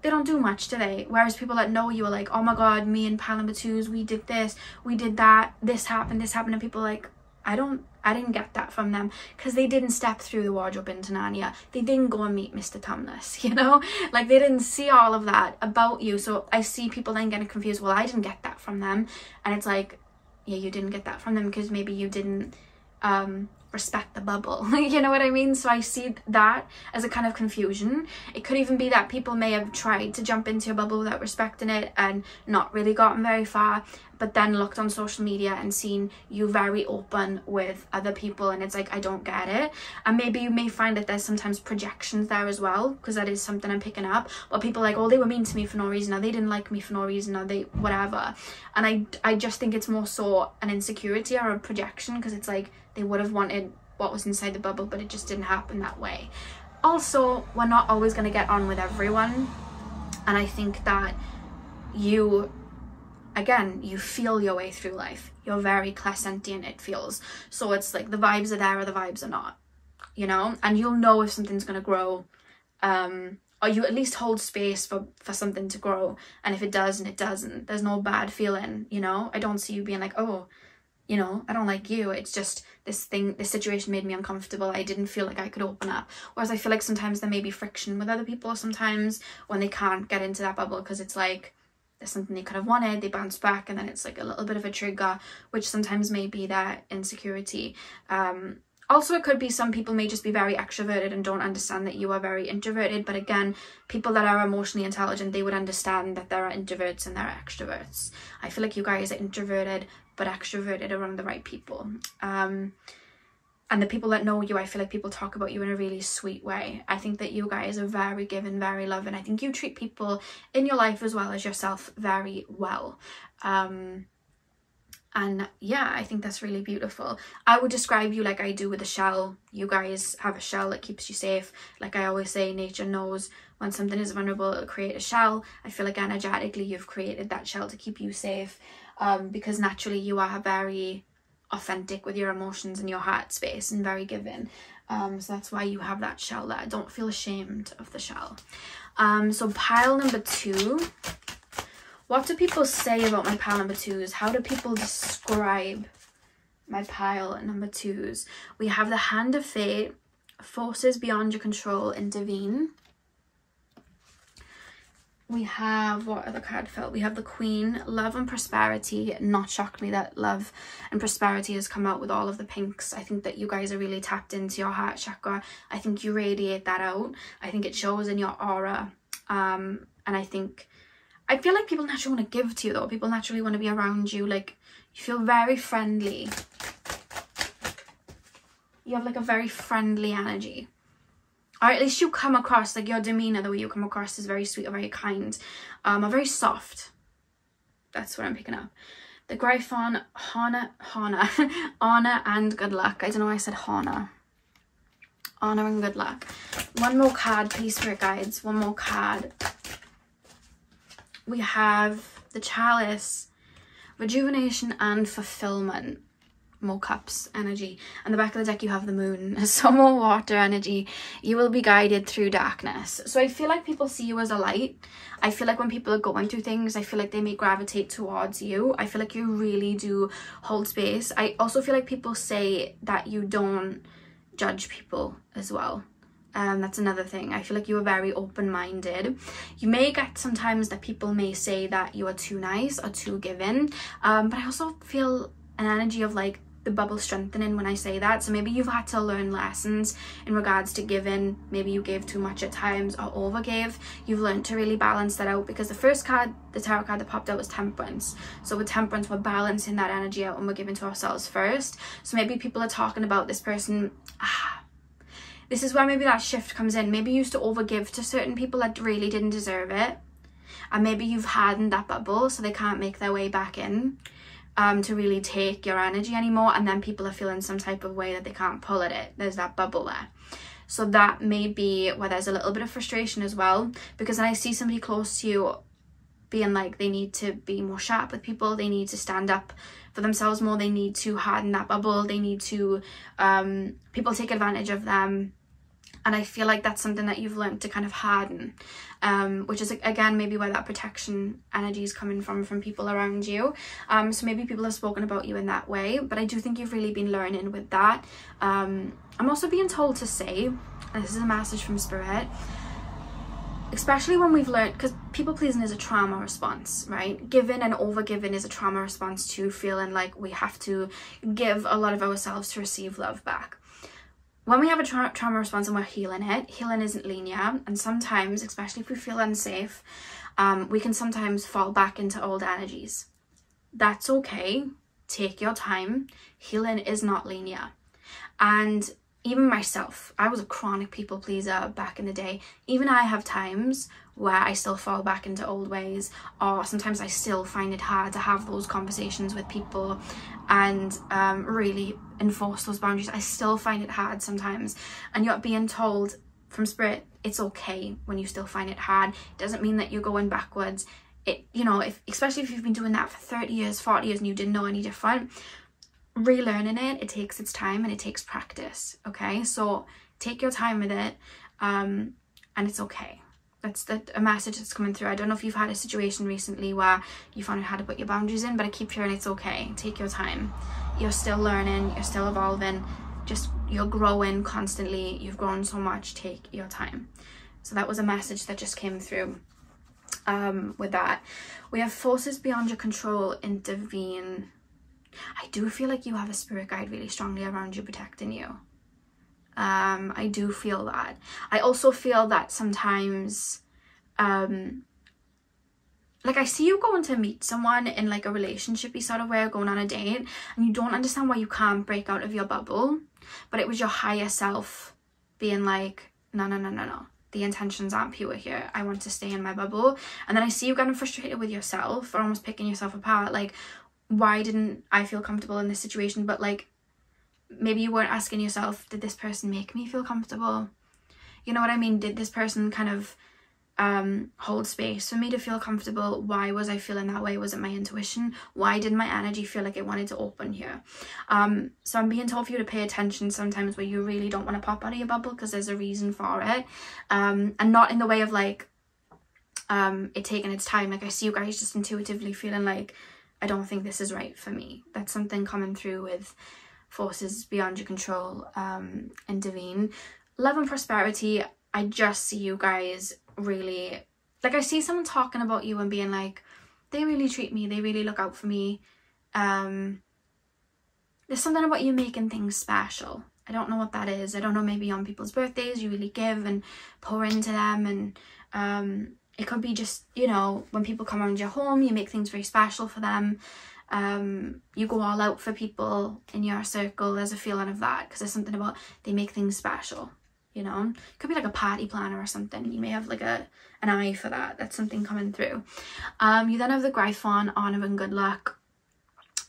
they don't do much, do they? Whereas people that know you are like, oh my god, me and pal number twos, we did this, we did that, this happened, and people are like, I didn't get that from them, because they didn't step through the wardrobe into Narnia. They didn't go and meet Mr. Tumnus, you know? Like, they didn't see all of that about you. So I see people then getting confused, well, I didn't get that from them. And it's like, yeah, you didn't get that from them because maybe you didn't respect the bubble. You know what I mean? So I see that as a kind of confusion. It could even be that people may have tried to jump into your bubble without respecting it and not really gotten very far, but then looked on social media and seen you very open with other people, and it's like, I don't get it. And maybe you may find that there's sometimes projections there as well, because that is something I'm picking up, or people like, oh, they were mean to me for no reason, or they didn't like me for no reason, or they whatever. And I just think it's more so an insecurity or a projection, because it's like they would have wanted what was inside the bubble, but it just didn't happen that way. Also, we're not always going to get on with everyone, and I think that you, again, you feel your way through life. You're very clairsentient, it feels. So it's like the vibes are there or the vibes are not, you know? And you'll know if something's going to grow, or you at least hold space for something to grow. And if it does and it doesn't, there's no bad feeling, you know? I don't see you being like, oh, you know, I don't like you. It's just this situation made me uncomfortable. I didn't feel like I could open up. Whereas I feel like sometimes there may be friction with other people sometimes when they can't get into that bubble, because it's like, there's something they could have wanted, they bounce back, and then it's like a little bit of a trigger, which sometimes may be that insecurity. Also, it could be some people may just be very extroverted and don't understand that you are very introverted. But again, people that are emotionally intelligent, they would understand that there are introverts and there are extroverts. I feel like you guys are introverted but extroverted around the right people. And the people that know you, I feel like people talk about you in a really sweet way. I think that you guys are very giving, very loving. I think you treat people in your life as well as yourself very well. And yeah, I think that's really beautiful. I would describe you like I do with a shell. You guys have a shell that keeps you safe. Like I always say, nature knows when something is vulnerable, it'll create a shell. I feel like energetically you've created that shell to keep you safe, because naturally you are very authentic with your emotions and your heart space and very giving. So that's why you have that shell there. Don't feel ashamed of the shell. So pile number 2. What do people say about my pile number 2s? How do people describe my pile number 2s? We have the Hand of Fate, Forces Beyond Your Control, Intervene. We have, what other card felt? We have the Queen, Love and Prosperity. Not shocked me that love and prosperity has come out with all of the pinks. I think that you guys are really tapped into your heart chakra. I think you radiate that out. I think it shows in your aura. And I feel like people naturally want to give to you though. People naturally want to be around you. Like, you feel very friendly. You have like a very friendly energy. Or at least you come across, like your demeanour, the way you come across is very sweet or very kind. Or very soft. That's what I'm picking up. The Gryphon, honor and good luck. I don't know why I said honor. Honor and good luck. One more card, please, Spirit Guides. One more card. We have the Chalice, Rejuvenation and Fulfillment. More cups energy. And the back of the deck you have the Moon. Some more water energy. You will be guided through darkness. So I feel like people see you as a light. I feel like when people are going through things, I feel like they may gravitate towards you. I feel like you really do hold space. I also feel like people say that you don't judge people as well. That's another thing. I feel like you are very open-minded. You may get sometimes that people may say that you are too nice or too giving, but I also feel an energy of like the bubble strengthening when I say that. So maybe you've had to learn lessons in regards to giving. Maybe you gave too much at times or overgave. You've learned to really balance that out, because the first card, the tarot card that popped out, was Temperance. So with Temperance, we're balancing that energy out and we're giving to ourselves first. So maybe people are talking about this person, this is where maybe that shift comes in. Maybe you used to overgive to certain people that really didn't deserve it. And maybe you've hardened that bubble so they can't make their way back in to really take your energy anymore. And then people are feeling some type of way that they can't pull at it. There's that bubble there. So that may be where there's a little bit of frustration as well. Because then I see somebody close to you being like, they need to be more sharp with people. They need to stand up for themselves more. They need to harden that bubble. They need to, people take advantage of them. And I feel like that's something that you've learned to kind of harden, which is, again, maybe where that protection energy is coming from people around you. So maybe people have spoken about you in that way, but I do think you've really been learning with that. I'm also being told to say, and this is a message from Spirit, especially when we've learned, because people pleasing is a trauma response, right? Giving and over-giving is a trauma response to feeling like we have to give a lot of ourselves to receive love back. When we have a trauma response and we're healing it, healing isn't linear. And sometimes, especially if we feel unsafe, we can sometimes fall back into old energies. That's okay. Take your time. Healing is not linear. And even myself, I was a chronic people pleaser back in the day. Even I have times where I still fall back into old ways, or sometimes I still find it hard to have those conversations with people and really enforce those boundaries. I still find it hard sometimes, and you're being told from Spirit it's okay when you still find it hard. It doesn't mean that you're going backwards. It, you know, especially if you've been doing that for 30 years, 40 years and you didn't know any different, relearning it takes its time and it takes practice. Okay, so take your time with it, and it's okay. That's a message that's coming through. I don't know if you've had a situation recently where you found out how to put your boundaries in, but I keep hearing it's okay. Take your time. You're still learning. You're still evolving. Just, you're growing constantly. You've grown so much. Take your time. So that was a message that just came through with that. We have Forces Beyond Your Control, Intervene. I do feel like you have a spirit guide really strongly around you, protecting you. I do feel that. I also feel that sometimes like, I see you going to meet someone in like a relationshipy sort of way, going on a date, and you don't understand why you can't break out of your bubble, but it was your higher self being like, no, no, no, no, no, the intentions aren't pure here, I want to stay in my bubble. And then I see you getting frustrated with yourself, or almost picking yourself apart, like, why didn't I feel comfortable in this situation? But like, maybe you weren't asking yourself, did this person make me feel comfortable? You know what I mean? Did this person kind of hold space for me to feel comfortable? Why was I feeling that way? Was it my intuition? Why did my energy feel like it wanted to open here? So I'm being told for you to pay attention sometimes where you really don't want to pop out of your bubble, because there's a reason for it, and not in the way of like it taking its time. Like, I see you guys just intuitively feeling like, I don't think this is right for me. That's something coming through with forces beyond your control, and divine. Love and prosperity, I just see you guys really, like, I see someone talking about you and being like, they really treat me, they really look out for me. There's something about you making things special. I don't know what that is. I don't know, maybe on people's birthdays you really give and pour into them, and it could be just, you know, when people come around your home, you make things very special for them. You go all out for people in your circle. There's a feeling of that, because there's something about they make things special, you know. Could be like a party planner or something. You may have like an eye for that. That's something coming through. You then have the Gryphon, honor and good luck.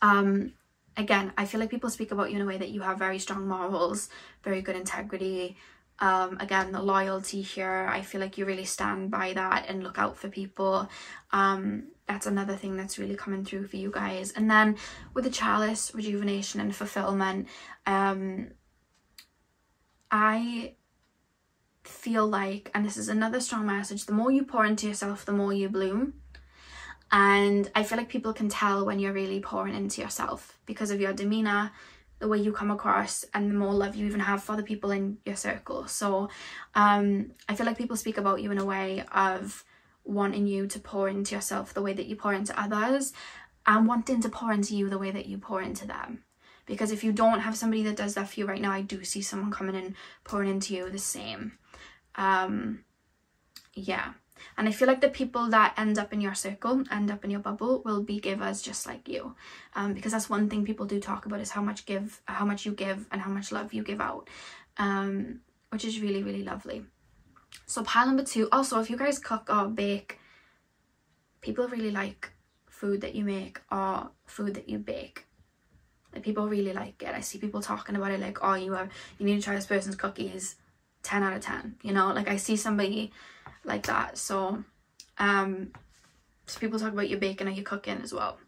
Again, I feel like people speak about you in a way that you have very strong morals, very good integrity. Again, the loyalty here, I feel like you really stand by that and look out for people. That's another thing that's really coming through for you guys. And then with the Chalice, rejuvenation and fulfillment, I feel like, and this is another strong message, the more you pour into yourself, the more you bloom. And I feel like people can tell when you're really pouring into yourself because of your demeanor, the way you come across, and the more love you even have for the people in your circle. So I feel like people speak about you in a way of wanting you to pour into yourself the way that you pour into others, and wanting to pour into you the way that you pour into them. Because if you don't have somebody that does that for you right now, I do see someone coming in pouring into you the same. Yeah. And I feel like the people that end up in your circle, end up in your bubble, will be givers just like you. Because that's one thing people do talk about, is how much you give and how much love you give out. Which is really, really lovely. So pile number 2. Also, if you guys cook or bake, people really like food that you make or food that you bake. Like, people really like it. I see people talking about it like, oh, you need to try this person's cookies. 10 out of 10, you know, like I see somebody like that. So so people talk about your baking or your cooking as well.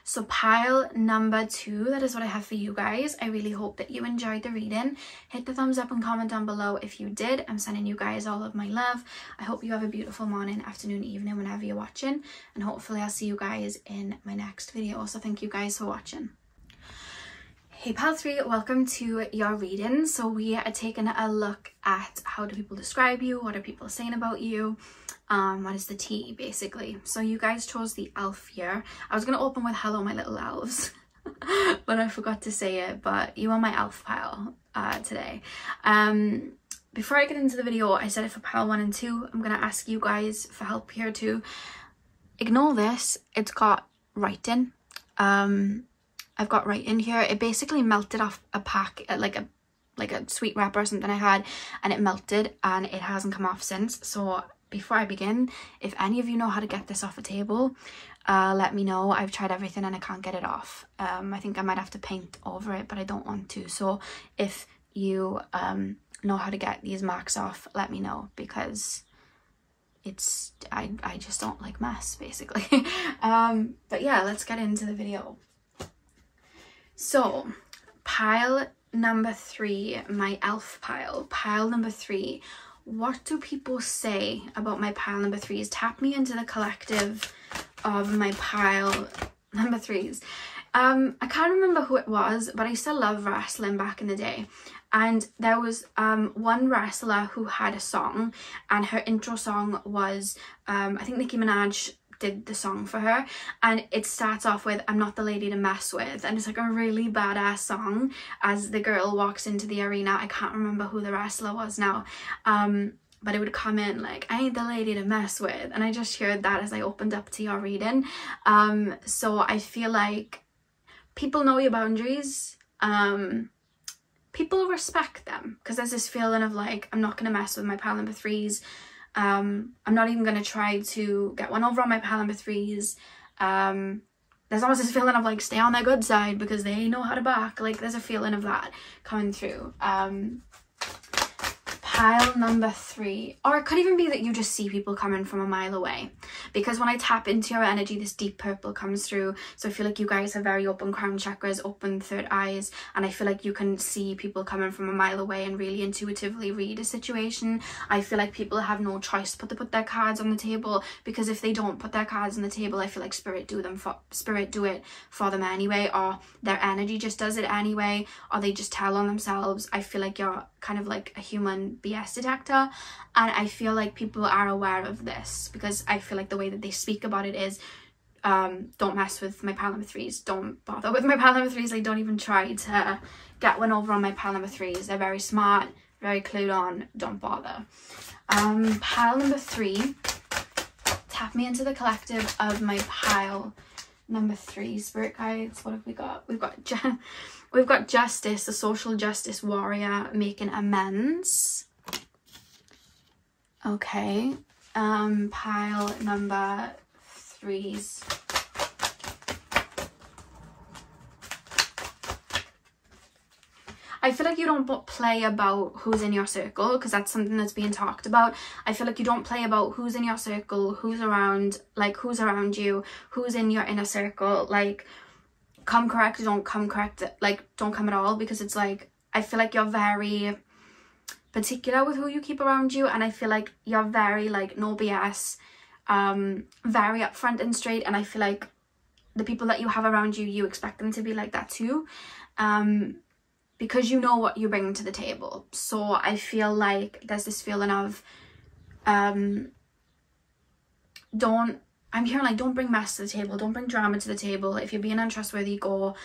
So pile number 2, that is what I have for you guys. I really hope that you enjoyed the reading. Hit the thumbs up and comment down below if you did. I'm sending you guys all of my love. I hope you have a beautiful morning, afternoon, evening, whenever you're watching, and hopefully I'll see you guys in my next video. So thank you guys for watching. Hey pile 3, welcome to your reading. So we are taking a look at how do people describe you, what are people saying about you, what is the tea basically. So you guys chose the elf here. I was going to open with hello my little elves but I forgot to say it, but you are my elf pile today. Before I get into the video, I said it for pile 1 and 2. I'm going to ask you guys for help here too. Ignore this, it's got writing. I've got right in here. It basically melted off a pack, like a sweet wrapper or something I had, and it melted and it hasn't come off since. So before I begin, if any of you know how to get this off a table, let me know. I've tried everything and I can't get it off. I think I might have to paint over it, but I don't want to. So if you know how to get these marks off, let me know, because it's I just don't like mess basically. But yeah, let's get into the video. So pile number 3, my elf pile number 3. What do people say about my pile number 3s? Tap me into the collective of my pile number 3s. I can't remember who it was, but I used to love wrestling back in the day, and there was one wrestler who had a song, and her intro song was I think Nicki Minaj did the song for her, and it starts off with "I'm not the lady to mess with," and it's like a really badass song as the girl walks into the arena. I can't remember who the wrestler was now, but it would come in like, I ain't the lady to mess with. And I just heard that as I opened up to your reading. So I feel like people know your boundaries. People respect them, because there's this feeling of like, I'm not going to mess with my pal number 3s. I'm not even going to try to get one over on my pal number 3s. There's almost this feeling of like, stay on their good side because they know how to back. Like, there's a feeling of that coming through. Pile number 3, or it could even be that you just see people coming from a mile away, because when I tap into your energy, this deep purple comes through. So I feel like you guys have very open crown chakras, open third eyes, and I feel like you can see people coming from a mile away and really intuitively read a situation. I feel like people have no choice but to put their cards on the table, because if they don't put their cards on the table, I feel like spirit do it for them anyway, or their energy just does it anyway, or they just tell on themselves. I feel like you're kind of like a human BS detector, and I feel like people are aware of this, because I feel like the way that they speak about it is, don't mess with my pal number 3s, don't bother with my pal number 3s, like don't even try to get one over on my pal number 3s, they're very smart, very clued on, don't bother. Pile number 3, tap me into the collective of my pile number 3. Spirit guides, what have we got? We've got Justice, the social justice warrior, making amends. Okay, pile number 3s. I feel like you don't play about who's in your circle, because that's something that's being talked about. I feel like you don't play about who's in your circle, who's around, like who's around you, who's in your inner circle. Like, come correct, don't come correct, like don't come at all, because it's like, I feel like you're very particular with who you keep around you, and I feel like you're very like no BS, very upfront and straight, and I feel like the people that you have around you, you expect them to be like that too, because you know what you bring to the table. So I feel like there's this feeling of I'm hearing like, don't bring mess to the table, don't bring drama to the table. If you're being untrustworthy, go.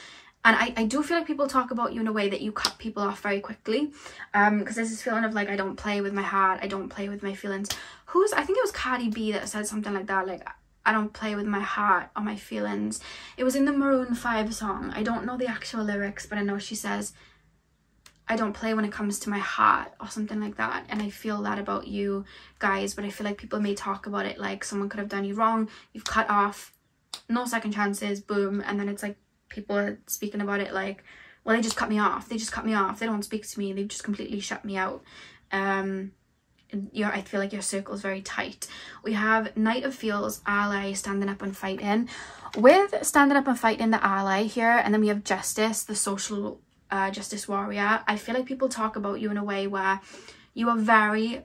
And I do feel like people talk about you in a way that you cut people off very quickly, because there's this feeling of like, I don't play with my heart, I don't play with my feelings. I think it was Cardi B that said something like that, like, I don't play with my heart or my feelings. It was in the Maroon 5 song. I don't know the actual lyrics, but I know she says, I don't play when it comes to my heart, or something like that. And I feel that about you guys, but I feel like people may talk about it like someone could have done you wrong, you've cut off, no second chances, boom. And then it's like, people are speaking about it like, well, they just cut me off, they don't speak to me, they've just completely shut me out. I feel like your circle is very tight. We have Knight of Fields, ally, standing up and fighting. With standing up and fighting, the ally here, and then we have Justice, the social justice warrior. I feel like people talk about you in a way where you are very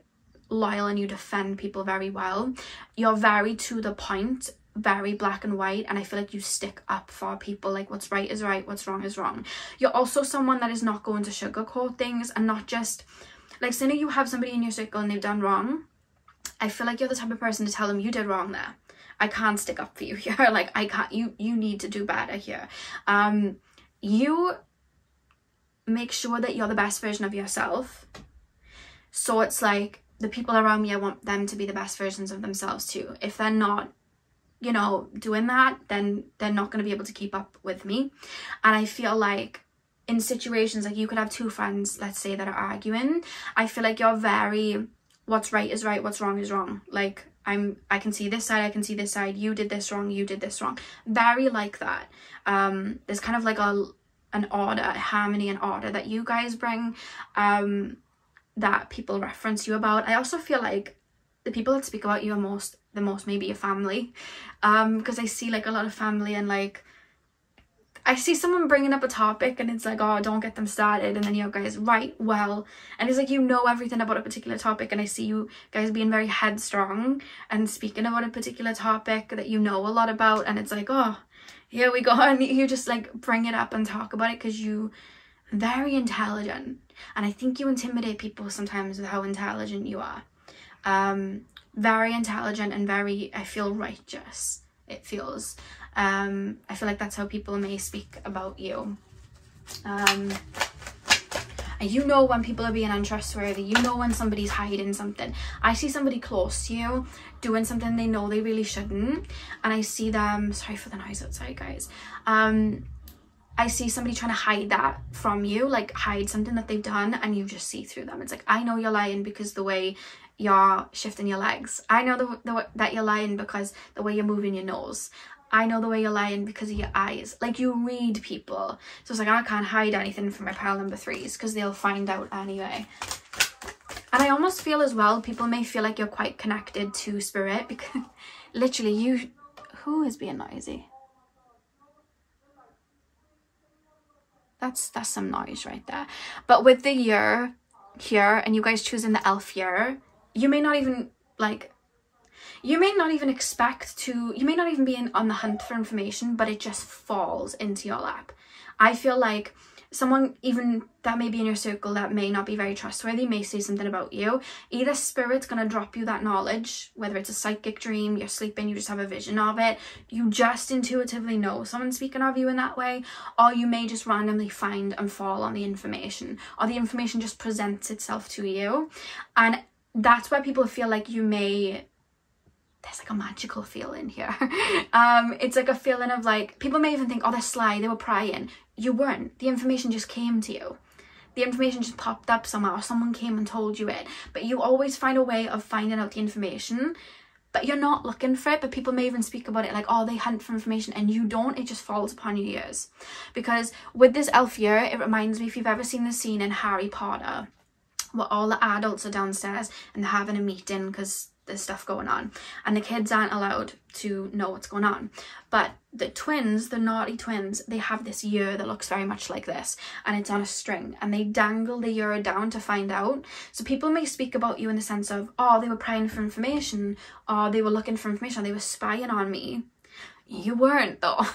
loyal and you defend people very well. You're very to the point, very black and white, and I feel like you stick up for people. Like, what's right is right, what's wrong is wrong. You're also someone that is not going to sugarcoat things, and not just like, say you have somebody in your circle and they've done wrong, I feel like you're the type of person to tell them, you did wrong there, I can't stick up for you here, like I can't, you need to do better here. You make sure that you're the best version of yourself. So it's like, the people around me, I want them to be the best versions of themselves too. If they're not, you know, doing that, then they're not going to be able to keep up with me. And I feel like in situations, like you could have two friends, let's say, that are arguing, I feel like you're very, what's right is right, what's wrong is wrong. Like, I can see this side, I can see this side, you did this wrong, you did this wrong. Very like that. There's kind of like an order, a harmony and order that you guys bring, that people reference you about. I also feel like the people that speak about you are the most maybe your family, because I see like a lot of family, and like I see someone bringing up a topic and it's like, oh, don't get them started, and then you guys, right, well, and it's like, you know everything about a particular topic, and I see you guys being very headstrong and speaking about a particular topic that you know a lot about, and it's like, oh, here we go, and you just like bring it up and talk about it because you very intelligent, and I think you intimidate people sometimes with how intelligent you are. Very intelligent and very, I feel, righteous, it feels. I feel like that's how people may speak about you. And you know when people are being untrustworthy, you know when somebody's hiding something. I see somebody close to you doing something they know they really shouldn't, and I see them, sorry for the noise outside guys, I see somebody trying to hide that from you, like hide something that they've done, and you just see through them. It's like, I know you're lying because the way you're shifting your legs. I know that you're lying because the way you're moving your nose. I know the way you're lying because of your eyes. Like, you read people. So it's like, I can't hide anything from my pile number 3s because they'll find out anyway. And I almost feel as well, people may feel like you're quite connected to spirit because literally who is being noisy? That's some noise right there. But with the year here and you guys choosing the elf year, you may not even expect to, you may not even be on the hunt for information, but it just falls into your lap. I feel like someone even that may be in your circle that may not be very trustworthy may say something about you. Either spirit's gonna drop you that knowledge, whether it's a psychic dream, you're sleeping, you just have a vision of it, you just intuitively know someone's speaking of you in that way, or you may just randomly find and fall on the information, or the information just presents itself to you. And that's where people feel like you may, there's like a magical feeling here. It's like a feeling of like, people may even think, oh, they're sly, they were prying. You weren't. The information just came to you. The information just popped up somewhere, or someone came and told you it. But you always find a way of finding out the information, but you're not looking for it. But people may even speak about it like, oh, they hunt for information, and you don't. It just falls upon your ears. Because with this elf year, it reminds me, if you've ever seen the scene in Harry Potter where all the adults are downstairs and they're having a meeting because there's stuff going on and the kids aren't allowed to know what's going on, but the twins, the naughty twins, they have this ear that looks very much like this, and it's on a string, and they dangle the ear down to find out. So people may speak about you in the sense of, oh, they were prying for information, or they were looking for information, or they were spying on me. You weren't though.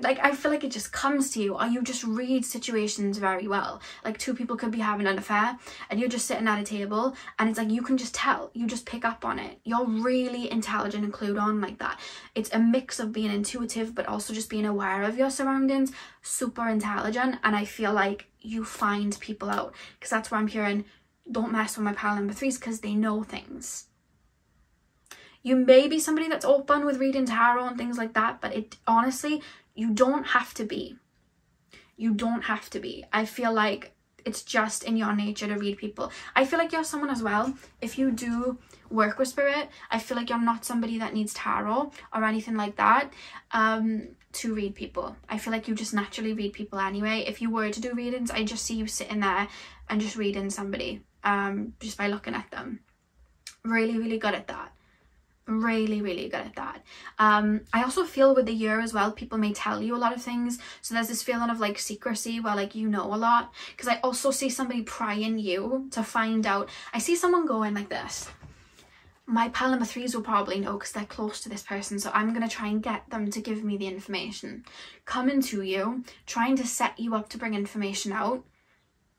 Like, I feel like it just comes to you, or you just read situations very well. Like, two people could be having an affair and you're just sitting at a table, and it's like, you can just tell, you just pick up on it. You're really intelligent and clued on like that. It's a mix of being intuitive but also just being aware of your surroundings. Super intelligent. And I feel like you find people out, because that's where I'm hearing, don't mess with my pile number 3s because they know things. You may be somebody that's open with reading tarot and things like that, but it honestly, you don't have to be. You don't have to be. I feel like it's just in your nature to read people. I feel like you're someone as well, if you do work with spirit, I feel like you're not somebody that needs tarot or anything like that to read people. I feel like you just naturally read people anyway. If you were to do readings, I just see you sitting there and just reading somebody just by looking at them. Really, really good at that. Really, really good at that. I also feel with the year as well, people may tell you a lot of things, so there's this feeling of like secrecy where like you know a lot, because I also see somebody prying you to find out. I see someone going like this, my pile number 3s will probably know because they're close to this person, so I'm going to try and get them to give me the information. Coming to you, trying to set you up to bring information out.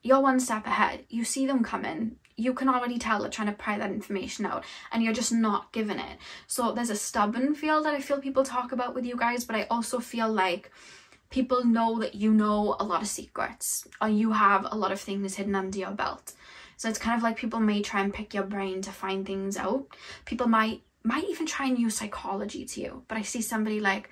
You're one step ahead. You see them coming. You can already tell they're trying to pry that information out, and you're just not giving it. So there's a stubborn feel that I feel people talk about with you guys, but I also feel like people know that you know a lot of secrets, or you have a lot of things hidden under your belt. So it's kind of like people may try and pick your brain to find things out. People might even try and use psychology to you, but I see somebody like,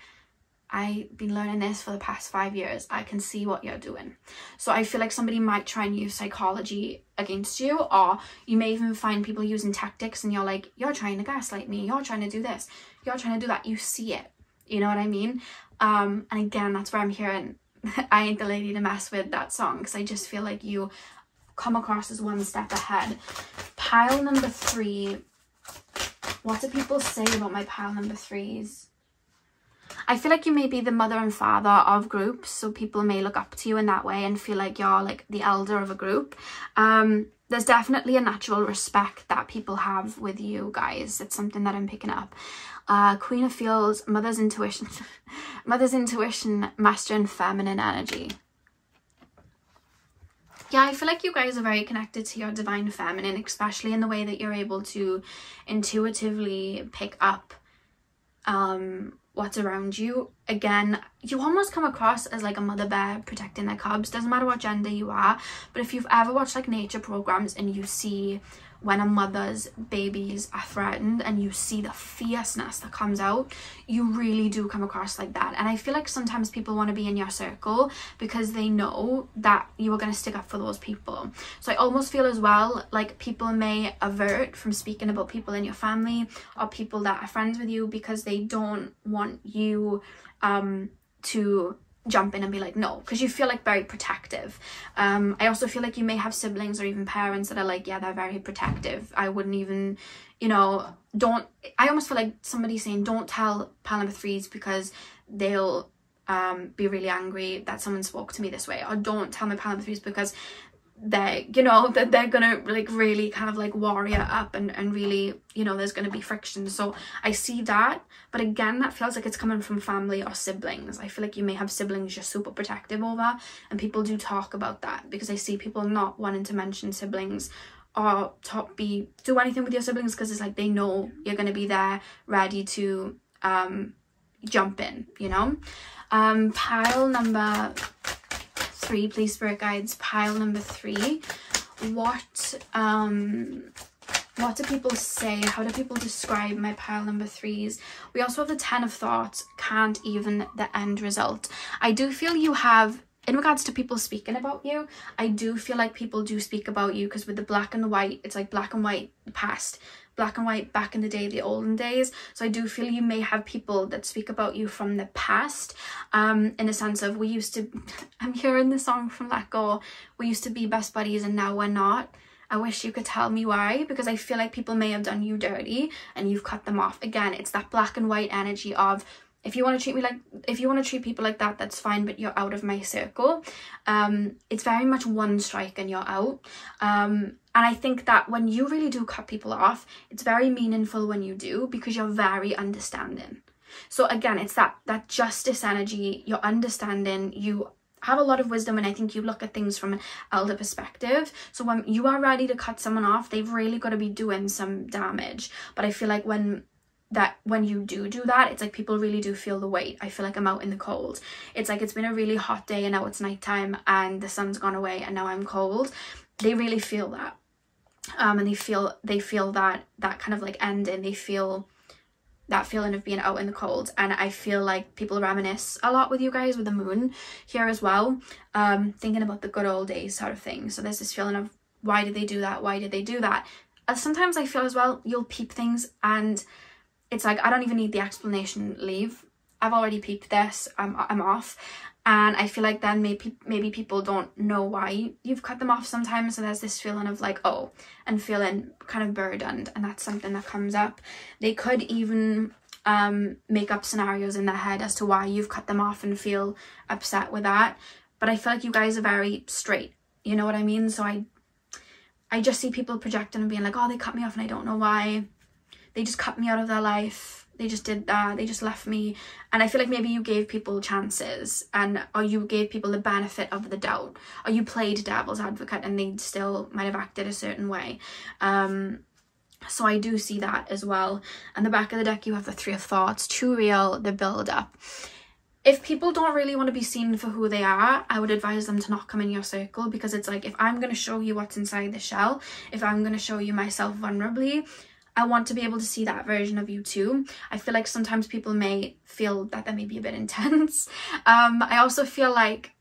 I've been learning this for the past 5 years. I can see what you're doing. So I feel like somebody might try and use psychology against you, or you may even find people using tactics and you're like, you're trying to gaslight me, you're trying to do this, you're trying to do that. You see it. You know what I mean? And again, that's where I'm hearing I Ain't the Lady to Mess With, that song, because I just feel like you come across as one step ahead. Pile number 3. What do people say about my pile number 3s? I feel like you may be the mother and father of groups, so people may look up to you in that way and feel like you're like the elder of a group. There's definitely a natural respect that people have with you guys. It's something that I'm picking up. Queen of Fields, mother's intuition, masculine, feminine energy. Yeah, I feel like you guys are very connected to your divine feminine, especially in the way that you're able to intuitively pick up what's around you. again, you almost come across as like a mother bear protecting their cubs. Doesn't matter what gender you are, but if you've ever watched like nature programs and you see when a mother's babies are threatened and you see the fierceness that comes out, you really do come across like that. And I feel like sometimes people want to be in your circle because they know that you are going to stick up for those people. So I almost feel as well like people may avert from speaking about people in your family or people that are friends with you because they don't want you to jump in and be like no, because you feel like very protective. I also feel like you may have siblings or even parents that are like, yeah, they're very protective. I wouldn't even, you know, I almost feel like somebody saying don't tell pile number 3s because they'll be really angry that someone spoke to me this way, or don't tell my pile number 3s because they're, you know, that they're gonna like really kind of like warrior up and really, you know, there's gonna be friction. So I see that, but again, that feels like it's coming from family or siblings. I feel like you may have siblings you're super protective over, and people do talk about that because I see people not wanting to mention siblings or do anything with your siblings because it's like they know you're gonna be there ready to jump in, you know. Pile number 3, please, spirit guides. Pile number 3. What do people say? How do people describe my pile number 3s? We also have the 10 of Thoughts, can't even the end result. I do feel you have, in regards to people speaking about you, I do feel like people do speak about you because with the black and the white, it's like black and white past, black and white back in the day, the olden days. So I do feel you may have people that speak about you from the past, in the sense of we used to, I'm hearing the song from Let Go, we used to be best buddies and now we're not. I wish you could tell me why, because I feel like people may have done you dirty and you've cut them off. Again, it's that black and white energy of, if you want to treat me like, if you want to treat people like that, that's fine, but you're out of my circle. It's very much one strike and you're out. And I think that when you really do cut people off, it's very meaningful when you do, because you're very understanding. So again, it's that justice energy, you're understanding, you have a lot of wisdom, and I think you look at things from an elder perspective. So when you are ready to cut someone off, they've really got to be doing some damage. But I feel like when you do that, it's like people really do feel the weight. I feel like I'm out in the cold. It's like it's been a really hot day and now it's nighttime and the sun's gone away and now I'm cold. They really feel that, and they feel that kind of like ending. They feel that feeling of being out in the cold. And I feel like people reminisce a lot with you guys with the moon here as well, thinking about the good old days sort of thing. So there's this feeling of, why did they do that? Why did they do that? Sometimes I feel as well, you'll peep things and it's like, I don't even need the explanation, leave. I've already peeped this, I'm off. And I feel like then maybe people don't know why you've cut them off sometimes. So there's this feeling of like, oh, and feeling kind of burdened. And that's something that comes up. They could even make up scenarios in their head as to why you've cut them off and feel upset with that. But I feel like you guys are very straight. You know what I mean? So I just see people projecting and being like, oh, they cut me off and I don't know why. They just cut me out of their life. They just did that. They just left me. And I feel like maybe you gave people chances, or you gave people the benefit of the doubt, or you played devil's advocate and they still might have acted a certain way. So I do see that as well. And the back of the deck, you have the 3 of Thoughts, too real, the build up. If people don't really want to be seen for who they are, I would advise them to not come in your circle, because it's like, if I'm going to show you what's inside the shell, if I'm going to show you myself vulnerably, I want to be able to see that version of you too. I feel like sometimes people may feel that they may be a bit intense. I also feel like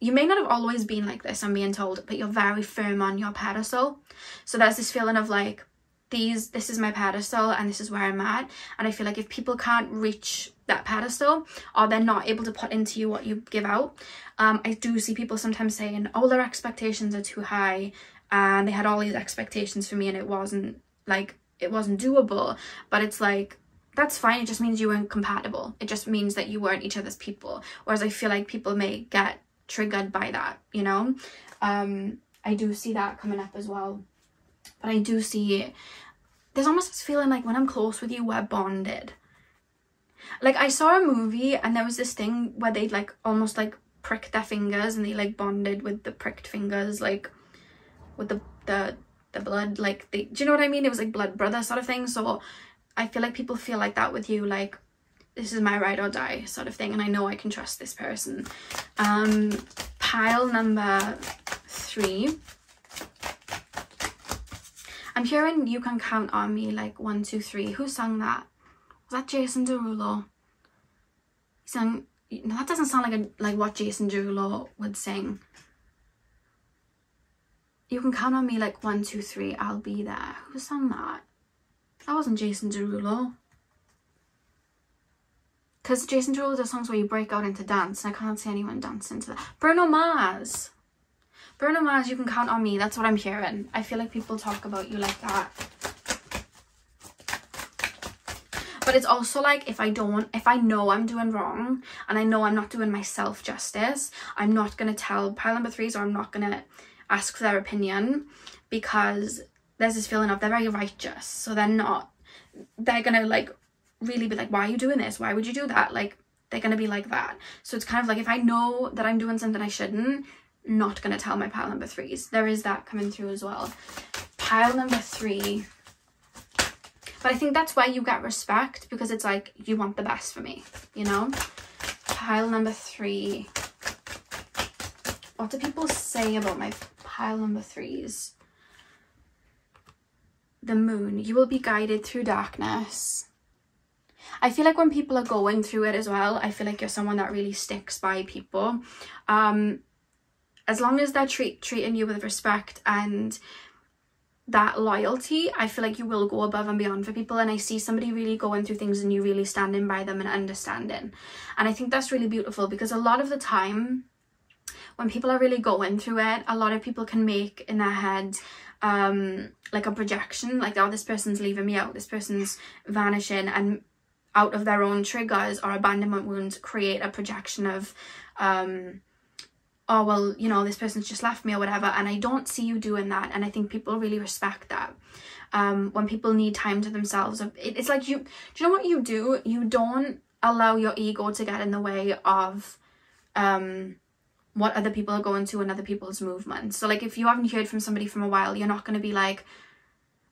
you may not have always been like this, I'm being told, but you're very firm on your pedestal. So there's this feeling of like, this is my pedestal and this is where I'm at. And I feel like if people can't reach that pedestal, or they're not able to put into you what you give out, I do see people sometimes saying, oh, their expectations are too high and they had all these expectations for me and it wasn't doable. But it's like, that's fine. It just means you weren't compatible. It just means that you weren't each other's people. Whereas I feel like people may get triggered by that, you know. I do see that coming up as well. But I do see, there's almost this feeling like when I'm close with you, we're bonded. Like I saw a movie and there was this thing where they'd like almost like prick their fingers and they like bonded with the pricked fingers, like with the blood, like do you know what I mean? It was like blood brother sort of thing. So I feel like people feel like that with you, like this is my ride or die sort of thing, and I know I can trust this person. Pile number 3. I'm hearing you can count on me, like 1, 2, 3. Who sang that? Was that Jason Derulo? He sang, no, that doesn't sound like what Jason Derulo would sing. You can count on me like 1, 2, 3, I'll be there. Who sang that? That wasn't Jason Derulo. Because Jason Derulo does songs where you break out into dance, and I can't see anyone dancing to that. Bruno Mars. Bruno Mars, you can count on me. That's what I'm hearing. I feel like people talk about you like that. But it's also like, if I know I'm doing wrong, and I know I'm not doing myself justice, I'm not going to tell pile number 3s, or I'm not going to ask for their opinion, because there's this feeling of they're very righteous. So they're going to like really be like, why are you doing this? Why would you do that? Like, they're going to be like that. So it's kind of like, if I know that I'm doing something I shouldn't, not going to tell my pile number 3s. There is that coming through as well. Pile number 3. But I think that's why you get respect, because it's like, you want the best for me, you know? Pile number 3. What do people say about my pile number 3s? The moon. You will be guided through darkness. I feel like when people are going through it as well, I feel like you're someone that really sticks by people. As long as they're treating you with respect and that loyalty, I feel like you will go above and beyond for people. And I see somebody really going through things and you really standing by them and understanding. And I think that's really beautiful, because a lot of the time when people are really going through it, a lot of people can make in their head like a projection, like, oh, this person's leaving me out, this person's vanishing, and out of their own triggers or abandonment wounds create a projection of oh, well, you know, this person's just left me or whatever. And I don't see you doing that, and I think people really respect that. When people need time to themselves, it's like, do you know what you do? You don't allow your ego to get in the way of what other people are going through and other people's movements. So like, if you haven't heard from somebody from a while, you're not going to be like,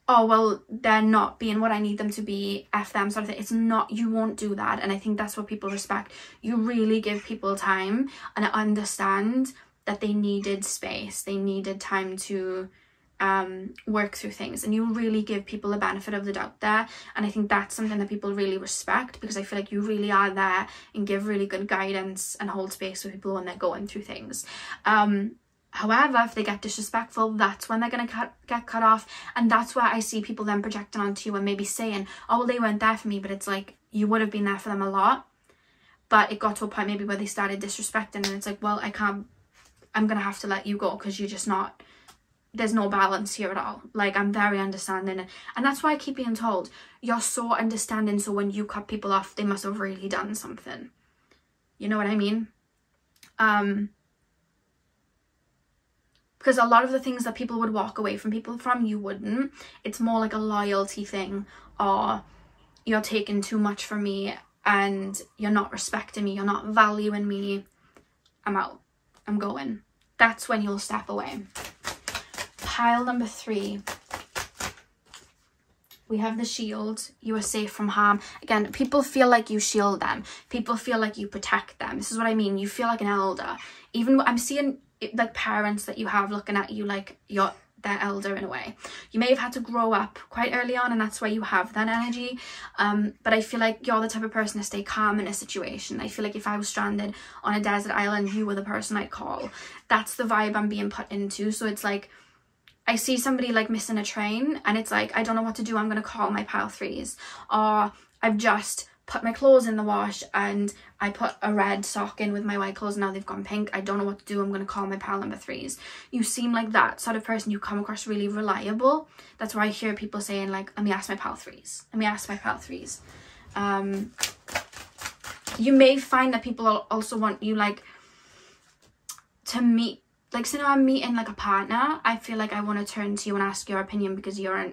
oh, well, they're not being what I need them to be, F them sort of thing. It's not, you won't do that. And I think that's what people respect. You really give people time and understand that they needed space. They needed time to work through things, and you really give people the benefit of the doubt there. And I think that's something that people really respect, because I feel like you really are there and give really good guidance and hold space for people when they're going through things. However, if they get disrespectful, that's when they're going to get cut off. And that's where I see people then projecting onto you and maybe saying, oh, well, they weren't there for me. But it's like, you would have been there for them a lot. But it got to a point maybe where they started disrespecting, and it's like, well, I'm going to have to let you go, because you're just not, there's no balance here at all. Like, I'm very understanding. And that's why I keep being told, you're so understanding, so when you cut people off, they must have really done something. You know what I mean? Because a lot of the things that people would walk away from people from, you wouldn't. It's more like a loyalty thing, or you're taking too much from me and you're not respecting me, you're not valuing me. I'm out. I'm going. That's when you'll step away. Pile number 3. We have the shield. You are safe from harm. Again, people feel like you shield them. People feel like you protect them. This is what I mean. You feel like an elder. Even I'm seeing like parents that you have looking at you like you're their elder in a way. You may have had to grow up quite early on, and that's why you have that energy. But I feel like you're the type of person to stay calm in a situation. I feel like if I was stranded on a desert island, you were the person I'd call. That's the vibe I'm being put into. So it's like, I see somebody like missing a train, and it's like, I don't know what to do. I'm going to call my pile 3s. Or I've just put my clothes in the wash and I put a red sock in with my white clothes, now they've gone pink. I don't know what to do. I'm going to call my pile number 3s. You seem like that sort of person. You come across really reliable. That's why I hear people saying like, let me ask my pile 3s. Let me ask my pile 3s. You may find that people also want you like to meet, like, so now I'm meeting like a partner. I feel like I want to turn to you and ask your opinion, because you're a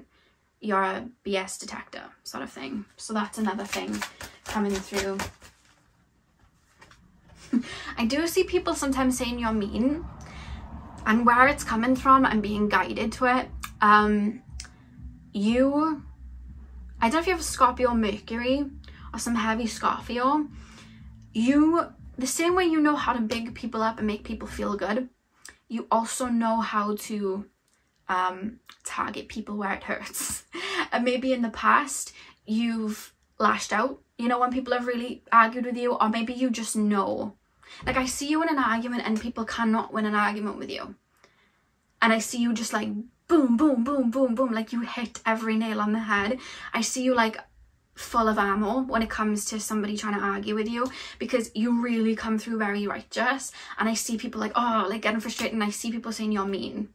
BS detector sort of thing. So that's another thing coming through. I do see people sometimes saying you're mean, and where it's coming from, I'm being guided to it. I don't know if you have Scorpio Mercury or some heavy Scorpio, the same way you know how to big people up and make people feel good, you also know how to target people where it hurts. And maybe in the past you've lashed out, you know, when people have really argued with you, or maybe you just know. Like, I see you in an argument and people cannot win an argument with you, and I see you just like boom, boom, boom, boom, boom, like you hit every nail on the head. I see you like full of ammo when it comes to somebody trying to argue with you, because you really come through very righteous. And I see people like, oh, like getting frustrated, and I see people saying you're mean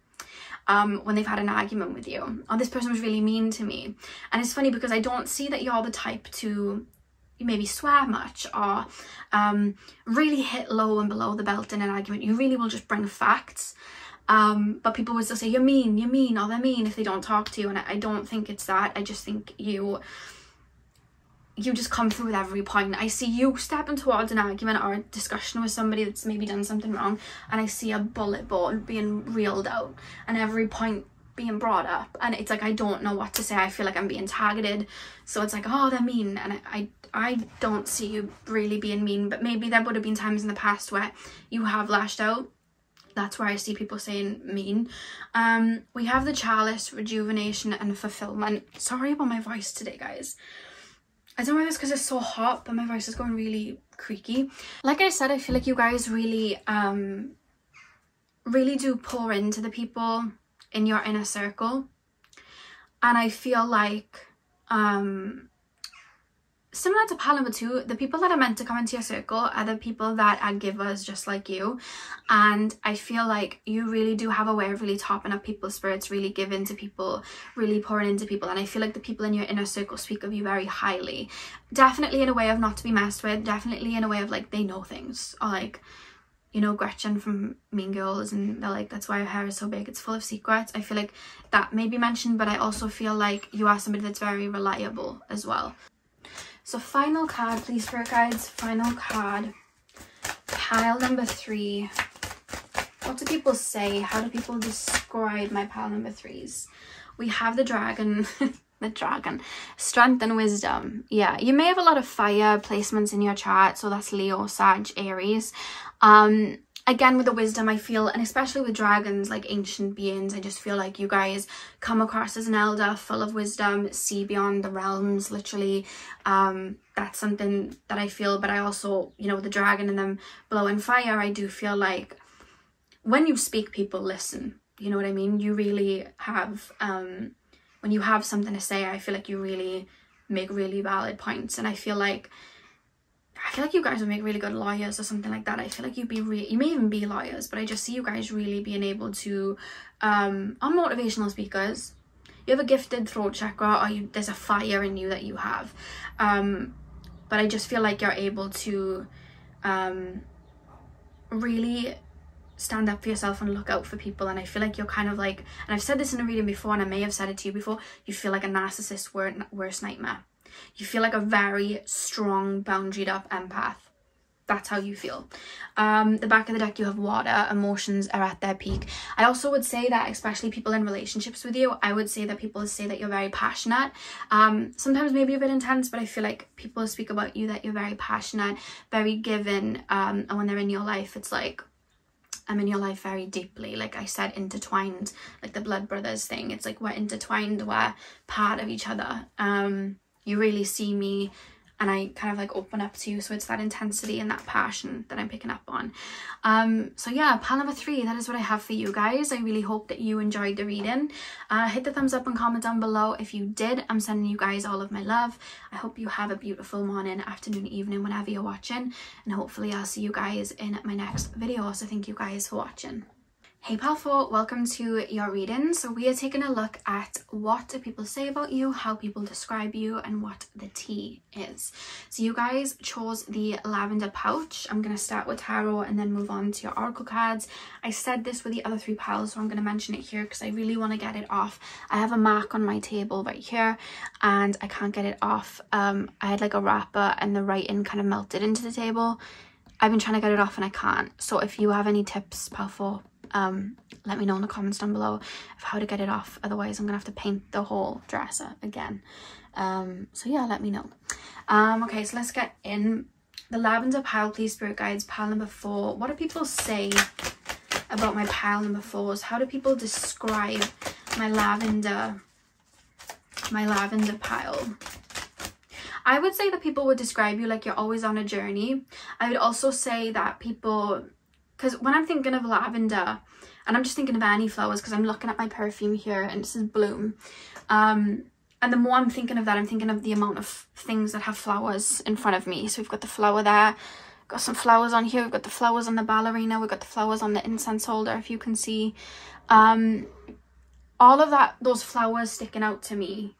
when they've had an argument with you, or this person was really mean to me. And it's funny because I don't see that you're the type to maybe swear much or really hit low and below the belt in an argument. You really will just bring facts. But people would still say you're mean, or they're mean if they don't talk to you. And I don't think it's that. I just think you just come through with every point. I see you stepping towards an argument or a discussion with somebody that's maybe done something wrong, and I see a bullet ball being reeled out and every point being brought up, and it's like I don't know what to say. I feel like I'm being targeted, so it's like, oh, they're mean. And I don't see you really being mean, but maybe there would have been times in the past where you have lashed out. That's where I see people saying mean. We have the Chalice, Rejuvenation and Fulfillment. Sorry about my voice today, guys. I don't know if it's because it's so hot, but my voice is going really creaky. Like I said, I feel like you guys really really do pour into the people in your inner circle. And I feel like similar to pile number 2, the people that are meant to come into your circle are the people that are givers just like you. And I feel like you really do have a way of really topping up people's spirits, really giving to people, really pouring into people. And I feel like the people in your inner circle speak of you very highly. Definitely in a way of not to be messed with, definitely in a way of like they know things. Or like, you know, Gretchen from Mean Girls, and they're like, that's why her hair is so big, it's full of secrets. I feel like that may be mentioned, but I also feel like you are somebody that's very reliable as well. So final card, please, Spirit Guides. Final card. Pile number 3. What do people say? How do people describe my pile number 3s? We have the Dragon. The Dragon. Strength and Wisdom. Yeah, you may have a lot of fire placements in your chart. So that's Leo, Sag, Aries. Again, with the Wisdom, I feel, and especially with dragons, like ancient beings, I just feel like you guys come across as an elder full of wisdom, see beyond the realms, literally. That's something that I feel. But I also, you know, with the dragon and them blowing fire, I do feel like when you speak, people listen. You know what I mean? You really have, when you have something to say, I feel like you really make really valid points. And I feel like you guys would make really good lawyers or something like that. I feel like you may even be lawyers, but I just see you guys really being able to, are motivational speakers. You have a gifted throat chakra, or there's a fire in you that you have. But I just feel like you're able to really stand up for yourself and look out for people. And I feel like you're kind of like, and I've said this in a reading before, and I may have said it to you before, you feel like a narcissist's worst nightmare. You feel like a very strong, boundaried up empath. That's how you feel. The back of the deck, you have water. Emotions are at their peak. I also would say that, especially people in relationships with you, I would say that people say that you're very passionate. Sometimes maybe a bit intense, but I feel like people speak about you that you're very passionate, very given. And when they're in your life, it's like, I'm in your life very deeply. Like I said, intertwined, like the blood brothers thing. It's like we're intertwined, we're part of each other. You really see me, and I kind of like open up to you. So it's that intensity and that passion that I'm picking up on. So yeah, pile number 3, that is what I have for you guys. I really hope that you enjoyed the reading. Hit the thumbs up and comment down below if you did. I'm sending you guys all of my love. I hope you have a beautiful morning, afternoon, evening, whenever you're watching. And hopefully I'll see you guys in my next video. So thank you guys for watching. Hey Pal 4, welcome to your reading. So we are taking a look at what do people say about you, how people describe you, and what the tea is. So you guys chose the lavender pouch. I'm going to start with tarot and then move on to your oracle cards. I said this with the other 3 piles, so I'm going to mention it here because I really want to get it off. I have a mark on my table right here and I can't get it off. I had like a wrapper and the writing kind of melted into the table. I've been trying to get it off and I can't. So if you have any tips, Pal 4, let me know in the comments down below of how to get it off. Otherwise I'm gonna have to paint the whole dresser again. So yeah, let me know. Okay, so let's get in. The lavender pile, please, spirit guides, pile number 4. What do people say about my pile number 4s? How do people describe my lavender pile? I would say that people would describe you like you're always on a journey. I would also say that people, because when I'm thinking of lavender, and I'm just thinking of any flowers because I'm looking at my perfume here and this is Bloom, and the more I'm thinking of that, I'm thinking of the amount of things that have flowers in front of me. So we've got the flower there, got some flowers on here, we've got the flowers on the ballerina, we've got the flowers on the incense holder, if you can see. All of that, those flowers sticking out to me.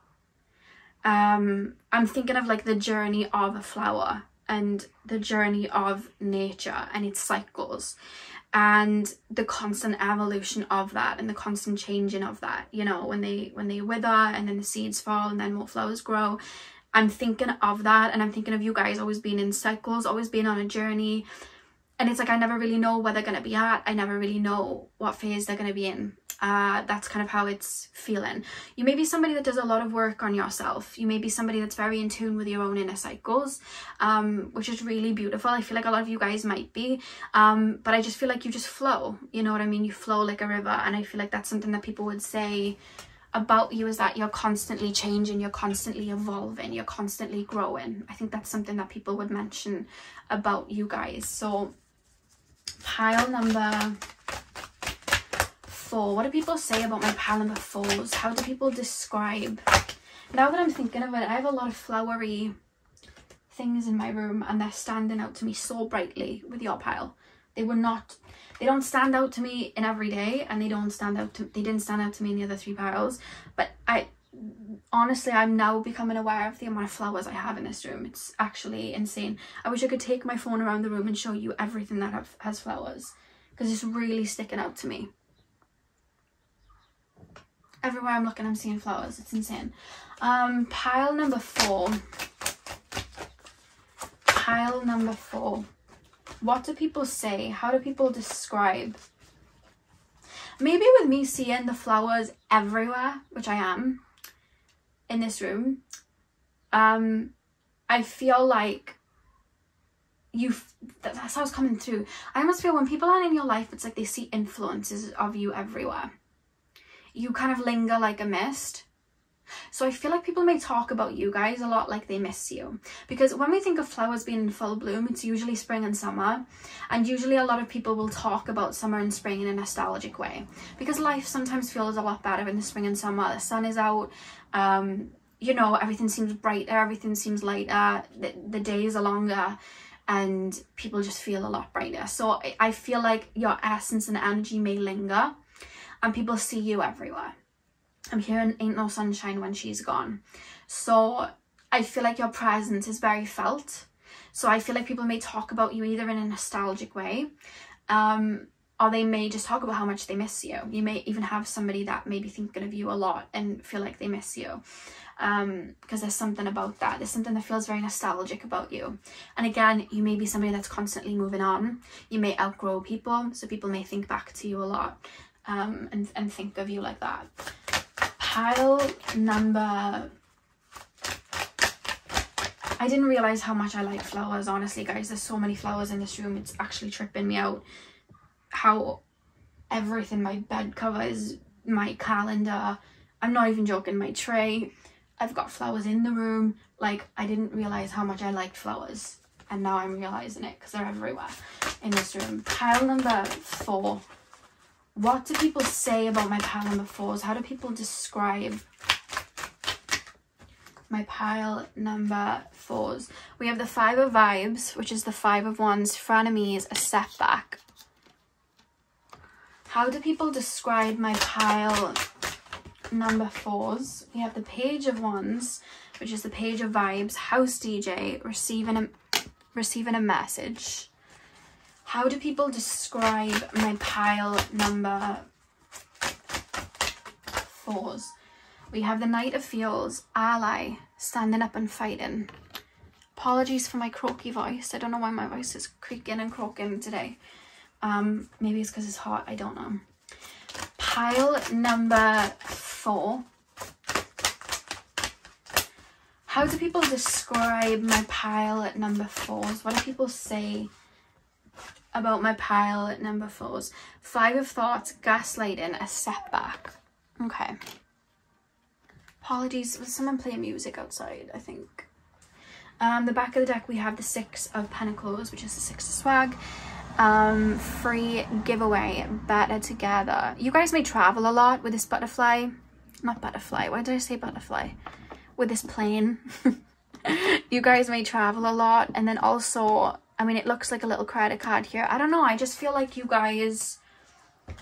I'm thinking of like the journey of a flower and the journey of nature and its cycles and the constant evolution of that and the constant changing of that, you know, when they wither and then the seeds fall and then more flowers grow. I'm thinking of that, and I'm thinking of you guys always being in cycles, always being on a journey. And it's like I never really know where they're going to be at. I never really know what phase they're going to be in. That's kind of how it's feeling. You may be somebody that does a lot of work on yourself. You may be somebody that's very in tune with your own inner cycles, which is really beautiful. I feel like a lot of you guys might be, but I just feel like you just flow. You know what I mean? You flow like a river, and I feel like that's something that people would say about you, is that you're constantly changing, you're constantly evolving, you're constantly growing. I think that's something that people would mention about you guys. So pile number 4. What do people say about my pile number 4s? How do people describe? Now that I'm thinking of it, I have a lot of flowery things in my room, and they're standing out to me so brightly with your pile. They don't stand out to me in every day, and they didn't stand out to me in the other 3 piles. But honestly, I'm now becoming aware of the amount of flowers I have in this room. It's actually insane. I wish I could take my phone around the room and show you everything that has flowers, because it's really sticking out to me. Everywhere I'm looking, I'm seeing flowers. It's insane. Pile number 4. Pile number 4. What do people say? How do people describe? Maybe with me seeing the flowers everywhere, which I am in this room, I feel like that's how it's coming through. I almost feel when people aren't in your life, it's like they see influences of you everywhere. You kind of linger like a mist. So I feel like people may talk about you guys a lot like they miss you. Because when we think of flowers being in full bloom, it's usually spring and summer. And usually a lot of people will talk about summer and spring in a nostalgic way. Because life sometimes feels a lot better in the spring and summer. The sun is out, you know, everything seems brighter, everything seems lighter, the days are longer, and people just feel a lot brighter. So I feel like your essence and energy may linger, and people see you everywhere. I'm hearing ain't no sunshine when she's gone. So I feel like your presence is very felt. So I feel like people may talk about you either in a nostalgic way, or they may just talk about how much they miss you. You may even have somebody that may be thinking of you a lot and feel like they miss you. Because there's something about that. There's something that feels very nostalgic about you. And again, you may be somebody that's constantly moving on. You may outgrow people, so people may think back to you a lot, and think of you like that. Pile number... I didn't realise how much I like flowers, honestly, guys. There's so many flowers in this room. It's actually tripping me out how everything, my bed covers, my calendar, I'm not even joking, my tray, I've got flowers in the room. Like, I didn't realise how much I liked flowers, and now I'm realising it because they're everywhere in this room. Pile number 4. What do people say about my pile number 4s? How do people describe my pile number 4s? We have the 5 of Vibes, which is the 5 of Wands, frenemies, a setback. How do people describe my pile number 4s? We have the Page of Wands, which is the Page of Vibes, House DJ, receiving a message. How do people describe my pile number 4s? We have the Knight of Feels, ally, standing up and fighting. Apologies for my croaky voice. I don't know why my voice is creaking and croaking today. Maybe it's because it's hot. I don't know. Pile number 4. How do people describe my pile at number 4s? What do people say about my pile at number 4s? 5 of Thoughts, gaslighting, a setback. Okay. Apologies, was someone playing music outside, I think. The back of the deck, we have the 6 of Pentacles, which is the 6 of Swag. Free giveaway, better together. You guys may travel a lot with this butterfly. Not butterfly, why did I say butterfly? With this plane. You guys may travel a lot. And then also, I mean, it looks like a little credit card here. I don't know, I just feel like you guys,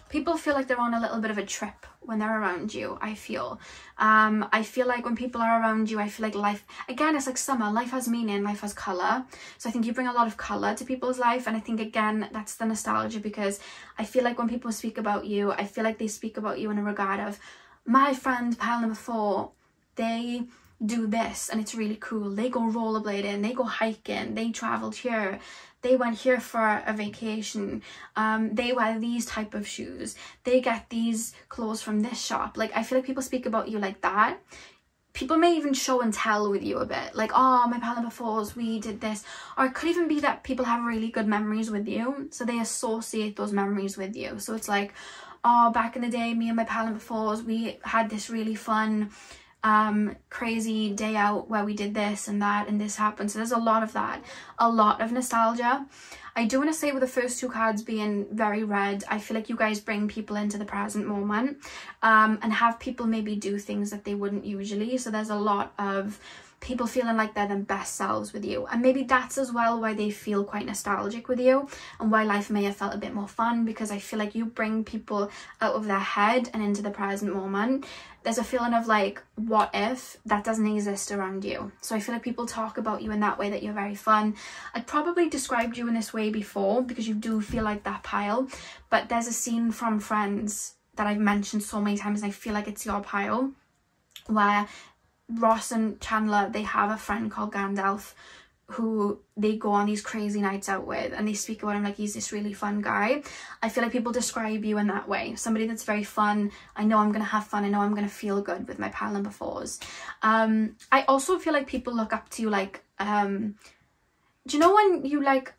people feel like they're on a little bit of a trip when they're around you. I feel like when people are around you, I feel like life, again, it's like summer, life has meaning, life has color. So I think you bring a lot of color to people's life, and I think again that's the nostalgia, because I feel like when people speak about you, I feel like they speak about you in a regard of, my friend pile number 4, they do this and it's really cool, they go rollerblading, they go hiking, they traveled here, they went here for a vacation, they wear these type of shoes, they get these clothes from this shop. Like, I feel like people speak about you like that. People may even show and tell with you a bit, like, oh, my pal number 4s, we did this. Or it could even be that people have really good memories with you, so they associate those memories with you. So it's like, oh, back in the day, me and my pal number 4s, we had this really fun crazy day out where we did this and that and this happened. So there's a lot of that, a lot of nostalgia. I do want to say, with the first 2 cards being very red, I feel like you guys bring people into the present moment and have people maybe do things that they wouldn't usually. So there's a lot of people feeling like they're their best selves with you, and maybe that's as well why they feel quite nostalgic with you and why life may have felt a bit more fun, because I feel like you bring people out of their head and into the present moment. There's a feeling of like, what if that doesn't exist around you? So I feel like people talk about you in that way, that you're very fun. I'd probably described you in this way before, because you do feel like that pile, but there's a scene from Friends that I've mentioned so many times, and I feel like it's your pile, where Ross and Chandler, they have a friend called Gandalf who they go on these crazy nights out with, and they speak about him like he's this really fun guy. I feel like people describe you in that way, somebody that's very fun. I know I'm gonna have fun, I know I'm gonna feel good with my pal number 4s. I also feel like people look up to you, like do you know when you like,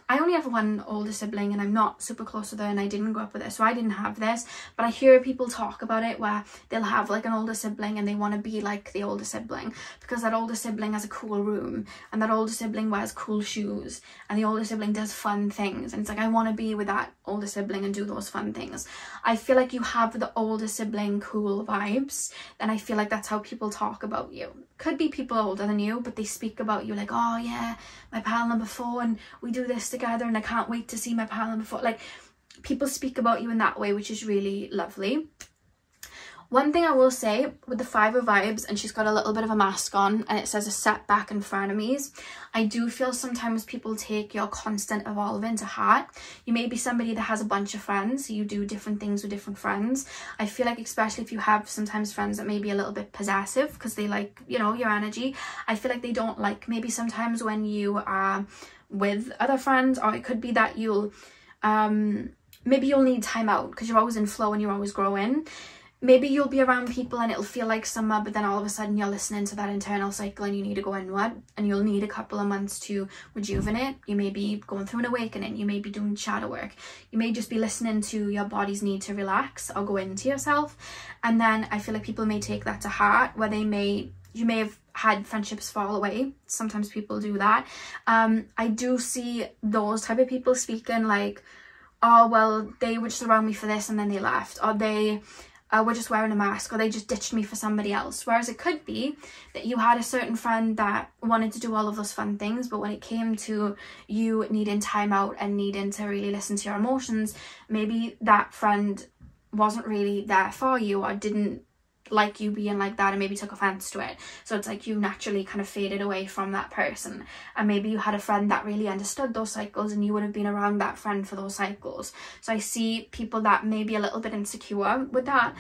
I only have one older sibling and I'm not super close with her, and I didn't grow up with her, so I didn't have this, but I hear people talk about it where they'll have like an older sibling and they want to be like the older sibling, because that older sibling has a cool room and that older sibling wears cool shoes and the older sibling does fun things, and it's like, I want to be with that older sibling and do those fun things. I feel like you have the older sibling cool vibes, and I feel like that's how people talk about you. Could be people older than you, but they speak about you like, oh yeah, my pal number 4 and we do this together and I can't wait to see my pal number 4. Like, people speak about you in that way, which is really lovely. One thing I will say with the 5 of Vibes, and she's got a little bit of a mask on and it says a setback and frenemies, I do feel sometimes people take your constant evolving to heart. You may be somebody that has a bunch of friends, so you do different things with different friends. I feel like, especially if you have sometimes friends that may be a little bit possessive because they like, you know, your energy, I feel like they don't like maybe sometimes when you are with other friends, or it could be that you'll maybe you'll need time out because you're always in flow and you're always growing. Maybe you'll be around people and it'll feel like summer, but then all of a sudden you're listening to that internal cycle and you need to go inward, and you'll need a couple of months to rejuvenate. You may be going through an awakening, you may be doing shadow work, you may just be listening to your body's need to relax or go into yourself. And then I feel like people may take that to heart, where you may have had friendships fall away. Sometimes people do that. I do see those type of people speaking like, oh well, they were just around me for this and then they left, or they were just wearing a mask, or they just ditched me for somebody else. Whereas it could be that you had a certain friend that wanted to do all of those fun things, but when it came to you needing time out and needing to really listen to your emotions, maybe that friend wasn't really there for you, or didn't like you being like that and maybe took offense to it. So it's like you naturally kind of faded away from that person, and maybe you had a friend that really understood those cycles and you would have been around that friend for those cycles. So I see people that may be a little bit insecure with that,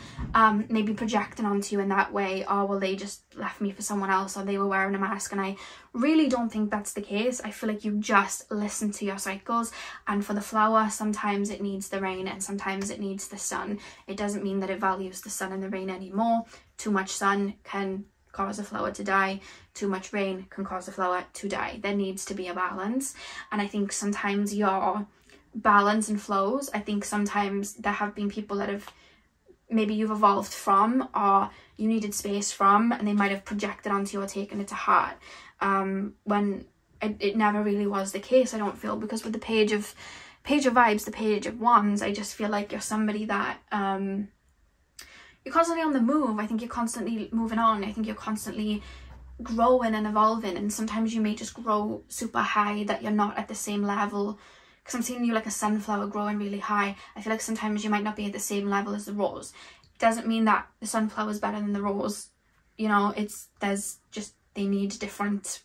maybe projecting onto you in that way, oh well, they just left me for someone else, or they were wearing a mask. And I really don't think that's the case. I feel like you just listen to your cycles, and for the flower, sometimes it needs the rain and sometimes it needs the sun. It doesn't mean that it values the sun and the rain anymore. Too much sun can cause a flower to die. Too much rain can cause a flower to die. There needs to be a balance. And I think sometimes your balance and flows, I think sometimes there have been people that have maybe you've evolved from, or you needed space from, and they might have projected onto you or taken it to heart, when it never really was the case, I don't feel, because with the page of vibes, the page of wands, I just feel like you're somebody that you're constantly on the move. I think you're constantly moving on. I think you're constantly growing and evolving, and sometimes you may just grow super high that you're not at the same level, because I'm seeing you like a sunflower growing really high. I feel like sometimes you might not be at the same level as the rose. It doesn't mean that the sunflower is better than the rose, you know. They need different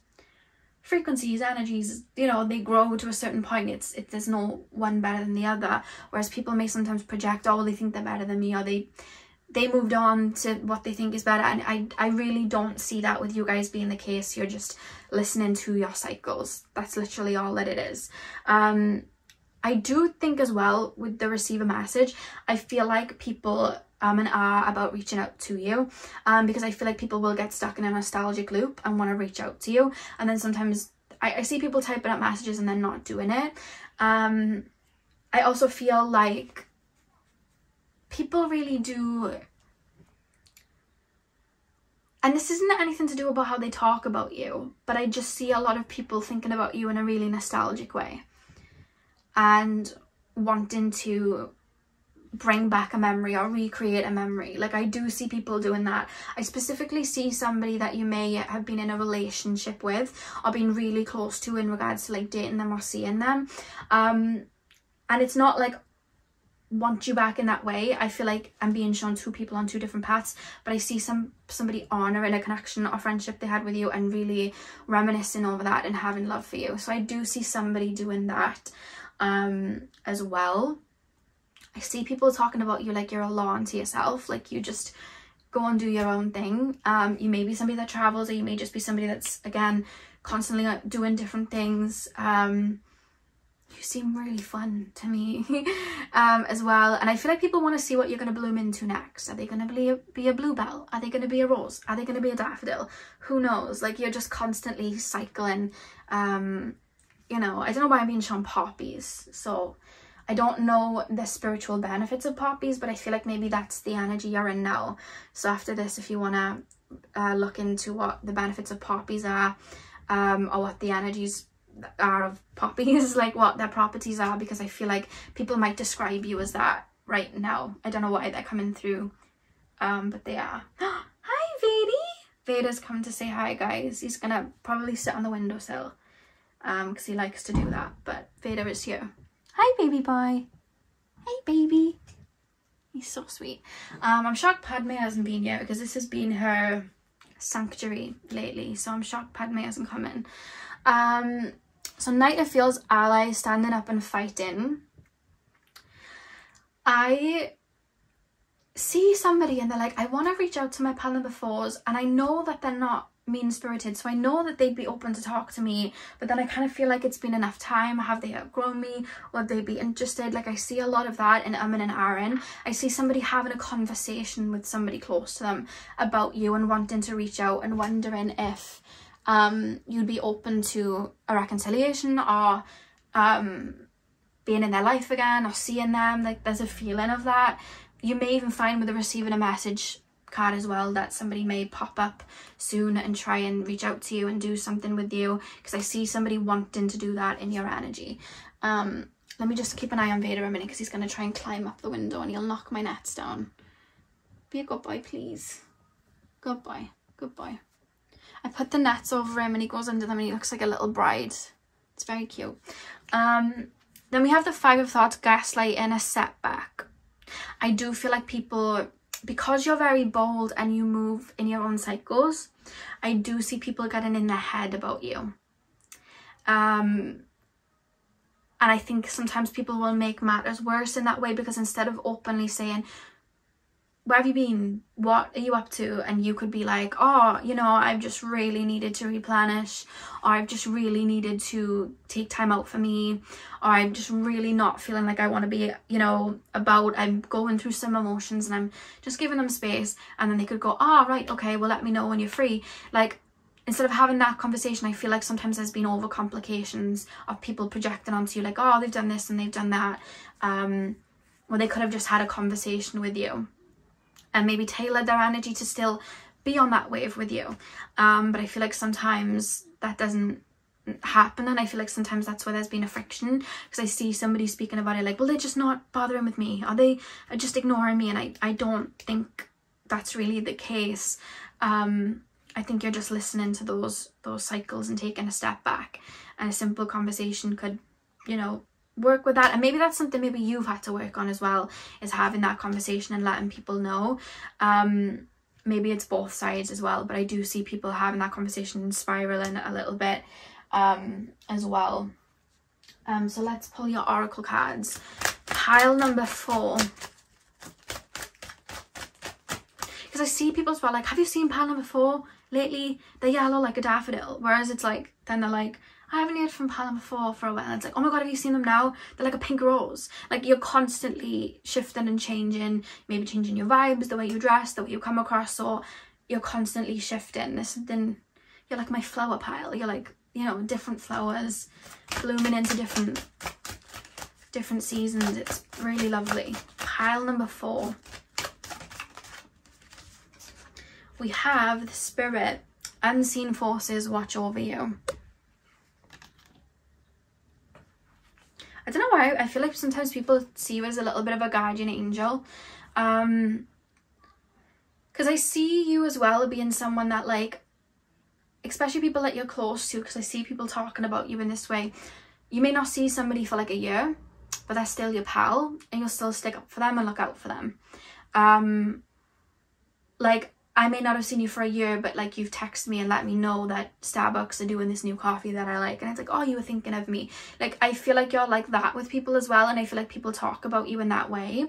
frequencies, energies, you know. They grow to a certain point. There's no one better than the other, whereas people may sometimes project, oh, they think they're better than me, or they moved on to what they think is better. And I really don't see that with you guys being the case. You're just listening to your cycles. That's literally all that it is. I do think as well with the receiver message, I feel like people are about reaching out to you, because I feel like people will get stuck in a nostalgic loop and want to reach out to you, and then sometimes I see people typing up messages and then not doing it. I also feel like people really do, and this isn't anything to do about how they talk about you, but I just see a lot of people thinking about you in a really nostalgic way and wanting to bring back a memory or recreate a memory. Like, I do see people doing that. I specifically see somebody that you may have been in a relationship with or been really close to in regards to like dating them or seeing them, and it's not like want you back in that way. I feel like I'm being shown two people on two different paths, but I see somebody honouring a connection or friendship they had with you and really reminiscing over that and having love for you. So I do see somebody doing that as well. I see people talking about you like you're a law unto yourself, like you just go and do your own thing. You may be somebody that travels, or you may just be somebody that's, again, constantly doing different things. You seem really fun to me as well. And I feel like people want to see what you're going to bloom into next. Are they going to be a bluebell? Are they going to be a rose? Are they going to be a daffodil? Who knows? Like, you're just constantly cycling. You know, I don't know why I'm being shown poppies. So I don't know the spiritual benefits of poppies, but I feel like maybe that's the energy you're in now. So after this, if you want to look into what the benefits of poppies are, or what the energies are of poppies, like what their properties are, because I feel like people might describe you as that right now. I don't know why they're coming through, but they are. Hi, Vedi! Veda's come to say hi, guys. He's gonna probably sit on the windowsill, because he likes to do that, but Veda is here. Hi, baby boy. Hey, baby. He's so sweet. I'm shocked Padme hasn't been here, because this has been her sanctuary lately, so I'm shocked Padme hasn't come in. So Knight of Fields ally, standing up and fighting. I see somebody and they're like, I want to reach out to my pal number 4s, and I know that they're not mean-spirited, so I know that they'd be open to talk to me, but then I kind of feel like it's been enough time. Have they outgrown me? Would they be interested? Like, I see a lot of that in Amin and Aaron. I see somebody having a conversation with somebody close to them about you and wanting to reach out and wondering if you'd be open to a reconciliation, or being in their life again, or seeing them. Like, there's a feeling of that. You may even find with the receiving a message card as well that somebody may pop up soon and try and reach out to you and do something with you, because I see somebody wanting to do that in your energy. Let me just keep an eye on Vader a minute, because he's going to try and climb up the window and he'll knock my nets down. Be a good boy, please. Good boy. Good boy. I put the nets over him and he goes under them and he looks like a little bride. It's very cute. Then we have the 5 of Thoughts, gaslight and a setback. I do feel like people, because you're very bold and you move in your own cycles, I do see people getting in their head about you. And I think sometimes people will make matters worse in that way, because instead of openly saying, where have you been? What are you up to? And you could be like, oh, you know, I've just really needed to replenish, or I've just really needed to take time out for me, or I'm just really not feeling like I want to be, you know, I'm going through some emotions and I'm just giving them space. And then they could go, oh, right, okay, well, let me know when you're free. Like, instead of having that conversation, I feel like sometimes there's been overcomplications of people projecting onto you, like, oh, they've done this and they've done that. Well, they could have just had a conversation with you and maybe tailored their energy to still be on that wave with you. But I feel like sometimes that doesn't happen, and I feel like sometimes that's where there's been a friction, because I see somebody speaking about it like, well, they're just not bothering with me, or they are just ignoring me, and I don't think that's really the case. I think you're just listening to those cycles and taking a step back, and a simple conversation could, you know, work with that. And maybe that's something maybe you've had to work on as well, is having that conversation and letting people know. Maybe it's both sides as well, but I do see people having that conversation and spiraling a little bit as well. So let's pull your oracle cards. Pile number 4. Because I see people as well, like, have you seen pile number 4 lately? They're yellow like a daffodil. Whereas it's like, then they're like, I haven't heard from pile number 4 for a while. It's like, oh my god, have you seen them now? They're like a pink rose. Like, you're constantly shifting and changing, maybe changing your vibes, the way you dress, the way you come across. So you're constantly shifting. There's something, you're like my flower pile. You're like, you know, different flowers blooming into different seasons. It's really lovely. Pile number 4. We have the Spirit. Unseen forces watch over you. I don't know why, I feel like sometimes people see you as a little bit of a guardian angel. Because I see you as well being someone that, like, especially people that you're close to, because I see people talking about you in this way. You may not see somebody for like a year, but they're still your pal, and you'll still stick up for them and look out for them. Like, I may not have seen you for a year, but like, you've texted me and let me know that Starbucks are doing this new coffee that I like, and it's like, oh, you were thinking of me. Like, I feel like you're like that with people as well, and I feel like people talk about you in that way.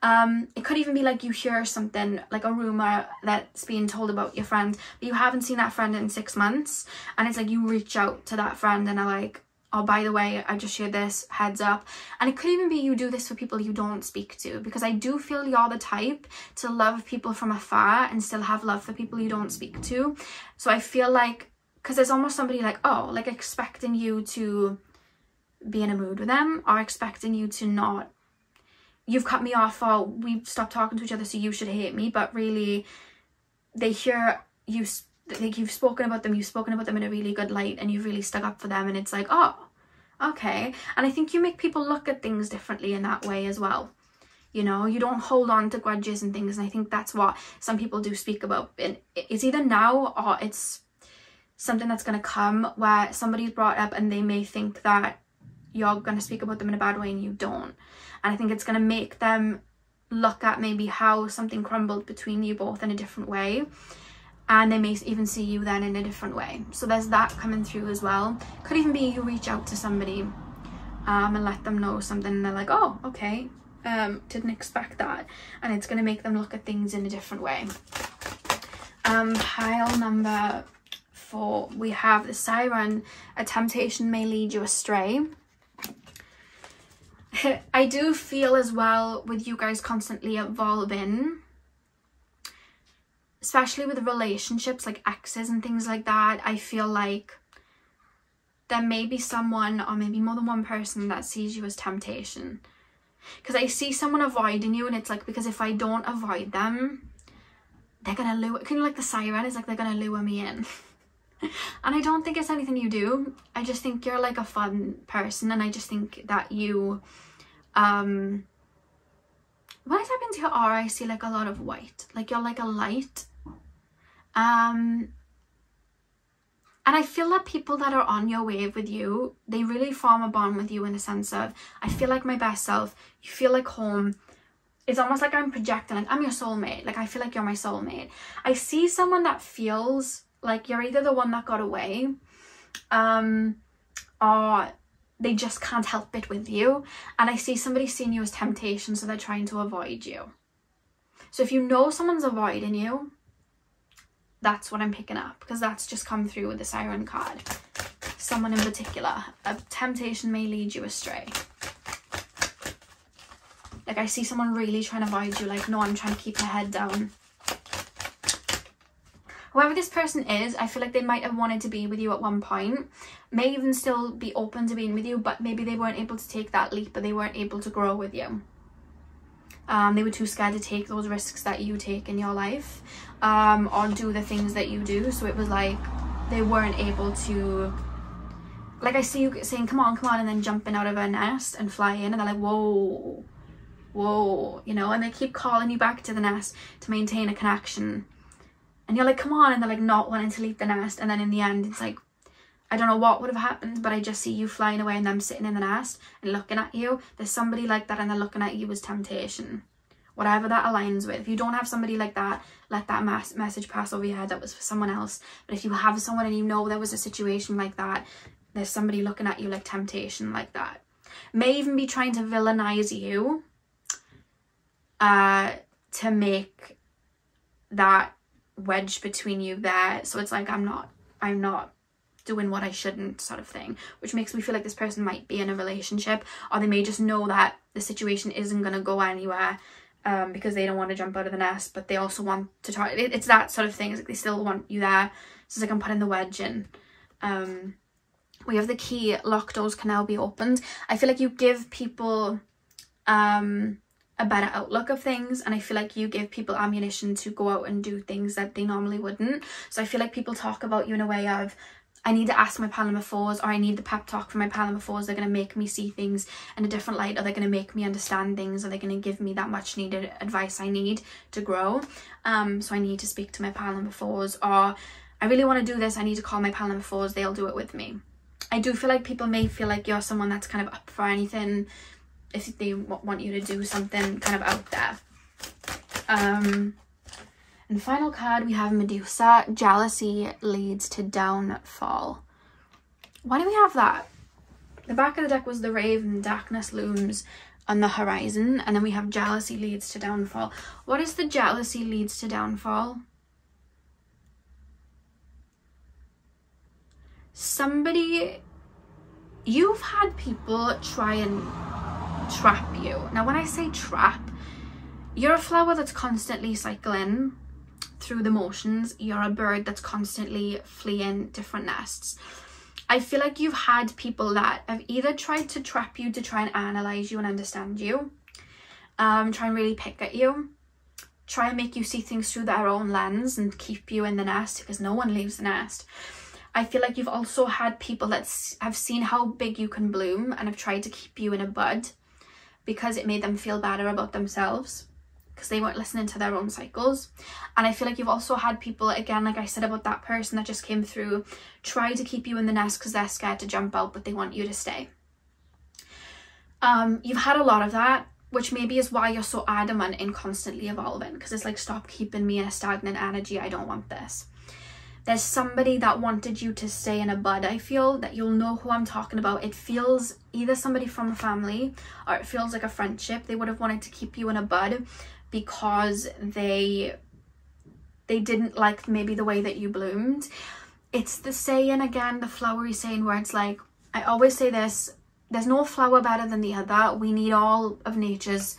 It could even be like you hear something, like a rumor that's being told about your friend, but you haven't seen that friend in 6 months, and it's like you reach out to that friend and are like, oh, by the way, I just shared this, heads up. And it could even be you do this for people you don't speak to, because I do feel you're the type to love people from afar and still have love for people you don't speak to. So I feel like, because there's almost somebody like, oh, like expecting you to be in a mood with them, or expecting you to not, you've cut me off, or we've stopped talking to each other, so you should hate me. But really, they hear you, like, you've spoken about them in a really good light, and you've really stuck up for them, and it's like, oh, okay. And I think you make people look at things differently in that way as well. You know, you don't hold on to grudges and things, and I think that's what some people do speak about. And it's either now, or it's something that's going to come where somebody's brought up and they may think that you're going to speak about them in a bad way, and you don't. And I think it's going to make them look at maybe how something crumbled between you both in a different way. And they may even see you then in a different way. So there's that coming through as well. Could even be you reach out to somebody and let them know something, and they're like, oh, okay, didn't expect that. And it's going to make them look at things in a different way. Pile number 4, we have the Siren. A temptation may lead you astray. I do feel as well with you guys constantly evolving, especially with relationships like exes and things like that. I feel like there may be someone, or maybe more than one person, that sees you as temptation. Because I see someone avoiding you, and it's like, because if I don't avoid them, they're gonna lure, kind of like the Siren is like, they're gonna lure me in. And I don't think it's anything you do. I just think you're like a fun person, and I just think that you when I tap into your aura, I see like a lot of white, like you're like a light. And I feel that people that are on your wave with you, they really form a bond with you in the sense of, I feel like my best self, you feel like home. It's almost like I'm projecting, like I'm your soulmate, like I feel like you're my soulmate. I see someone that feels like you're either the one that got away, or they just can't help it with you. And I see somebody seeing you as temptation, so they're trying to avoid you. So if you know someone's avoiding you, that's what I'm picking up, because that's just come through with the Siren card. Someone in particular. A temptation may lead you astray. Like, I see someone really trying to avoid you. Like, no, I'm trying to keep my head down. Whoever this person is, I feel like they might have wanted to be with you at one point. May even still be open to being with you, but maybe they weren't able to take that leap, but they weren't able to grow with you. They were too scared to take those risks that you take in your life, or do the things that you do. So it was like they weren't able to, like, I see you saying, come on, and then jumping out of a nest and flying, and they're like, whoa, you know, and they keep calling you back to the nest to maintain a connection. And you're like, come on, and they're like not wanting to leave the nest. And then in the end, it's like, I don't know what would have happened, but I just see you flying away and them sitting in the nest and looking at you. There's somebody like that, and they're looking at you as temptation. Whatever that aligns with. If you don't have somebody like that, let that message pass over your head. That was for someone else. But if you have someone and you know there was a situation like that, there's somebody looking at you like temptation like that. May even be trying to villainize you to make that wedge between you there. So it's like, I'm not doing what I shouldn't, sort of thing, which makes me feel like this person might be in a relationship, or they may just know that the situation isn't going to go anywhere, because they don't want to jump out of the nest, but they also want to try. It's that sort of thing. It's like they still want you there. So it's like I'm putting the wedge in. We have the key. Locked doors can now be opened. I feel like you give people a better outlook of things, and I feel like you give people ammunition to go out and do things that they normally wouldn't. So I feel like people talk about you in a way of, I need to ask my pal number 4s, or I need the pep talk from my pal number 4s. They're going to make me see things in a different light, or they're going to make me understand things, or they're going to give me that much needed advice I need to grow. So I need to speak to my pal number 4s, or I really want to do this, I need to call my pal number 4s, they'll do it with me. I do feel like people may feel like you're someone that's kind of up for anything, if they want you to do something kind of out there. And the final card, we have Medusa. Jealousy leads to downfall. Why do we have that? The back of the deck was the Raven. Darkness looms on the horizon. And then we have jealousy leads to downfall. What is the jealousy leads to downfall? Somebody, you've had people try and trap you. Now when I say trap, you're a flower that's constantly cycling through the motions. You're a bird that's constantly fleeing different nests. I feel like you've had people that have either tried to trap you to try and analyze you and understand you, try and really pick at you, try and make you see things through their own lens and keep you in the nest, because no one leaves the nest. I feel like you've also had people that have seen how big you can bloom and have tried to keep you in a bud, because it made them feel better about themselves, because they weren't listening to their own cycles. And I feel like you've also had people, again, like I said about that person that just came through, try to keep you in the nest because they're scared to jump out, but they want you to stay. You've had a lot of that, which maybe is why you're so adamant in constantly evolving, because it's like, stop keeping me in a stagnant energy, I don't want this. There's somebody that wanted you to stay in a bud. I feel that you'll know who I'm talking about. It feels either somebody from a family, or it feels like a friendship. They would have wanted to keep you in a bud because they didn't like maybe the way that you bloomed. It's the saying again, the flowery saying, where it's like, I always say this, there's no flower better than the other. We need all of nature's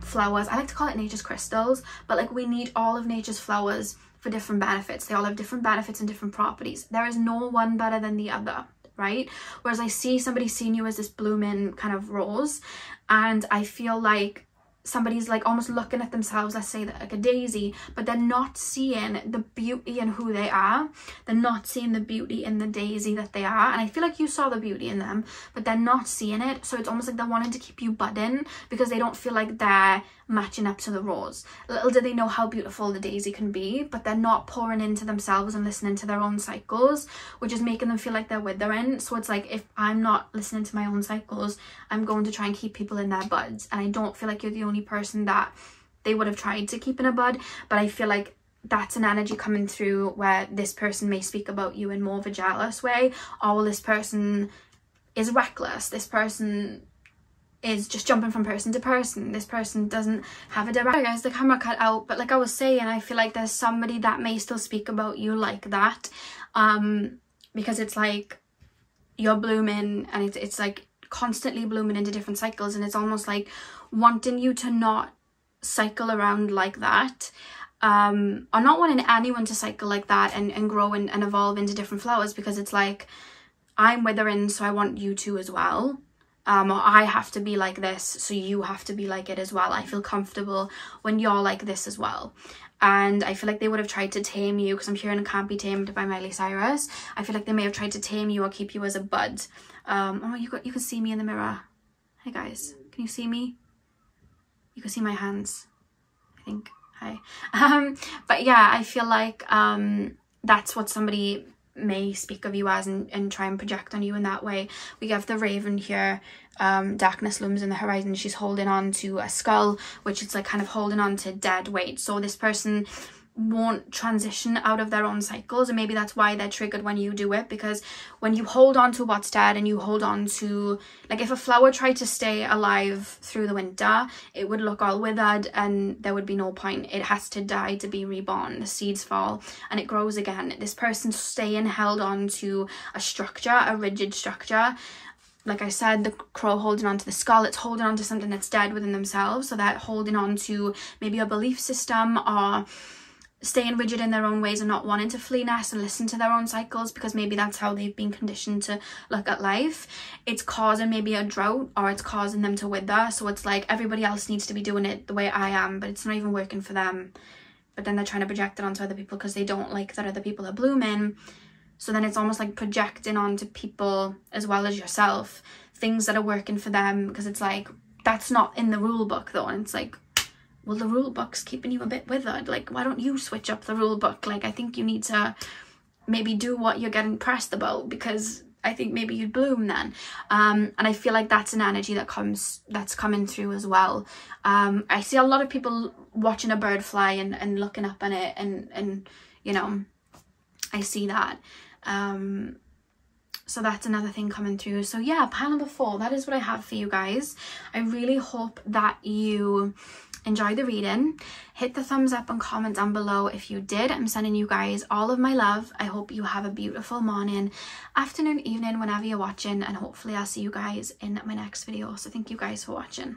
flowers. I like to call it nature's crystals, but like, we need all of nature's flowers for different benefits. They all have different benefits and different properties. There is no one better than the other, right? Whereas I see somebody seeing you as this blooming kind of rose, and I feel like somebody's like almost looking at themselves, let's say that like a daisy, but they're not seeing the beauty in who they are. They're not seeing the beauty in the daisy that they are. And I feel like you saw the beauty in them, but they're not seeing it. So it's almost like they're wanting to keep you budding because they don't feel like they're matching up to the rose. Little do they know how beautiful the daisy can be, but they're not pouring into themselves and listening to their own cycles, which is making them feel like they're withering. So it's like, if I'm not listening to my own cycles, I'm going to try and keep people in their buds. And I don't feel like you're the only person that they would have tried to keep in a bud, but I feel like that's an energy coming through where this person may speak about you in more of a jealous way, or this person is reckless, this person is just jumping from person to person. This person doesn't have a direct, guys, the camera cut out, but like I was saying, I feel like there's somebody that may still speak about you like that, because it's like you're blooming, and it's like constantly blooming into different cycles, and it's almost like wanting you to not cycle around like that, or not wanting anyone to cycle like that and grow and evolve into different flowers, because it's like, I'm withering, so I want you to as well. Or I have to be like this, so you have to be like it as well. I feel comfortable when you're like this as well. And I feel like they would have tried to tame you, because I'm hearing Can't Be Tamed by Miley Cyrus. I feel like they may have tried to tame you or keep you as a bud. Oh, you can see me in the mirror. Hey guys, can you see me? You can see my hands, I think. Hi. But yeah, I feel like that's what somebody may speak of you as, and try and project on you in that way. We have the Raven here. Darkness looms in the horizon. She's holding on to a skull, which is like kind of holding on to dead weight. So this person won't transition out of their own cycles, and maybe that's why they're triggered when you do it, because when you hold on to what's dead, and you hold on to, like, if a flower tried to stay alive through the winter, it would look all withered and there would be no point. It has to die to be reborn. The seeds fall and it grows again. This person's staying held on to a structure, a rigid structure. Like I said, the crow holding on to the skull, it's holding on to something that's dead within themselves. So that holding on to maybe a belief system, or staying rigid in their own ways and not wanting to flee nest and listen to their own cycles, because maybe that's how they've been conditioned to look at life. It's causing maybe a drought, or it's causing them to wither. So it's like everybody else needs to be doing it the way I am, but it's not even working for them. But then they're trying to project it onto other people because they don't like that other people are blooming. So then it's almost like projecting onto people as well as yourself things that are working for them, because it's like, that's not in the rule book though. And it's like, well, the rule book's keeping you a bit withered. Like, why don't you switch up the rule book? Like, I think you need to maybe do what you're getting pressed about, because I think maybe you'd bloom then. And I feel like that's an energy that's coming through as well. I see a lot of people watching a bird fly and looking up at it, and you know, I see that. So that's another thing coming through. So yeah, pile number 4, that is what I have for you guys. I really hope that you enjoy the reading. Hit the thumbs up and comment down below if you did. I'm sending you guys all of my love. I hope you have a beautiful morning, afternoon, evening, whenever you're watching, and hopefully I'll see you guys in my next video. So thank you guys for watching.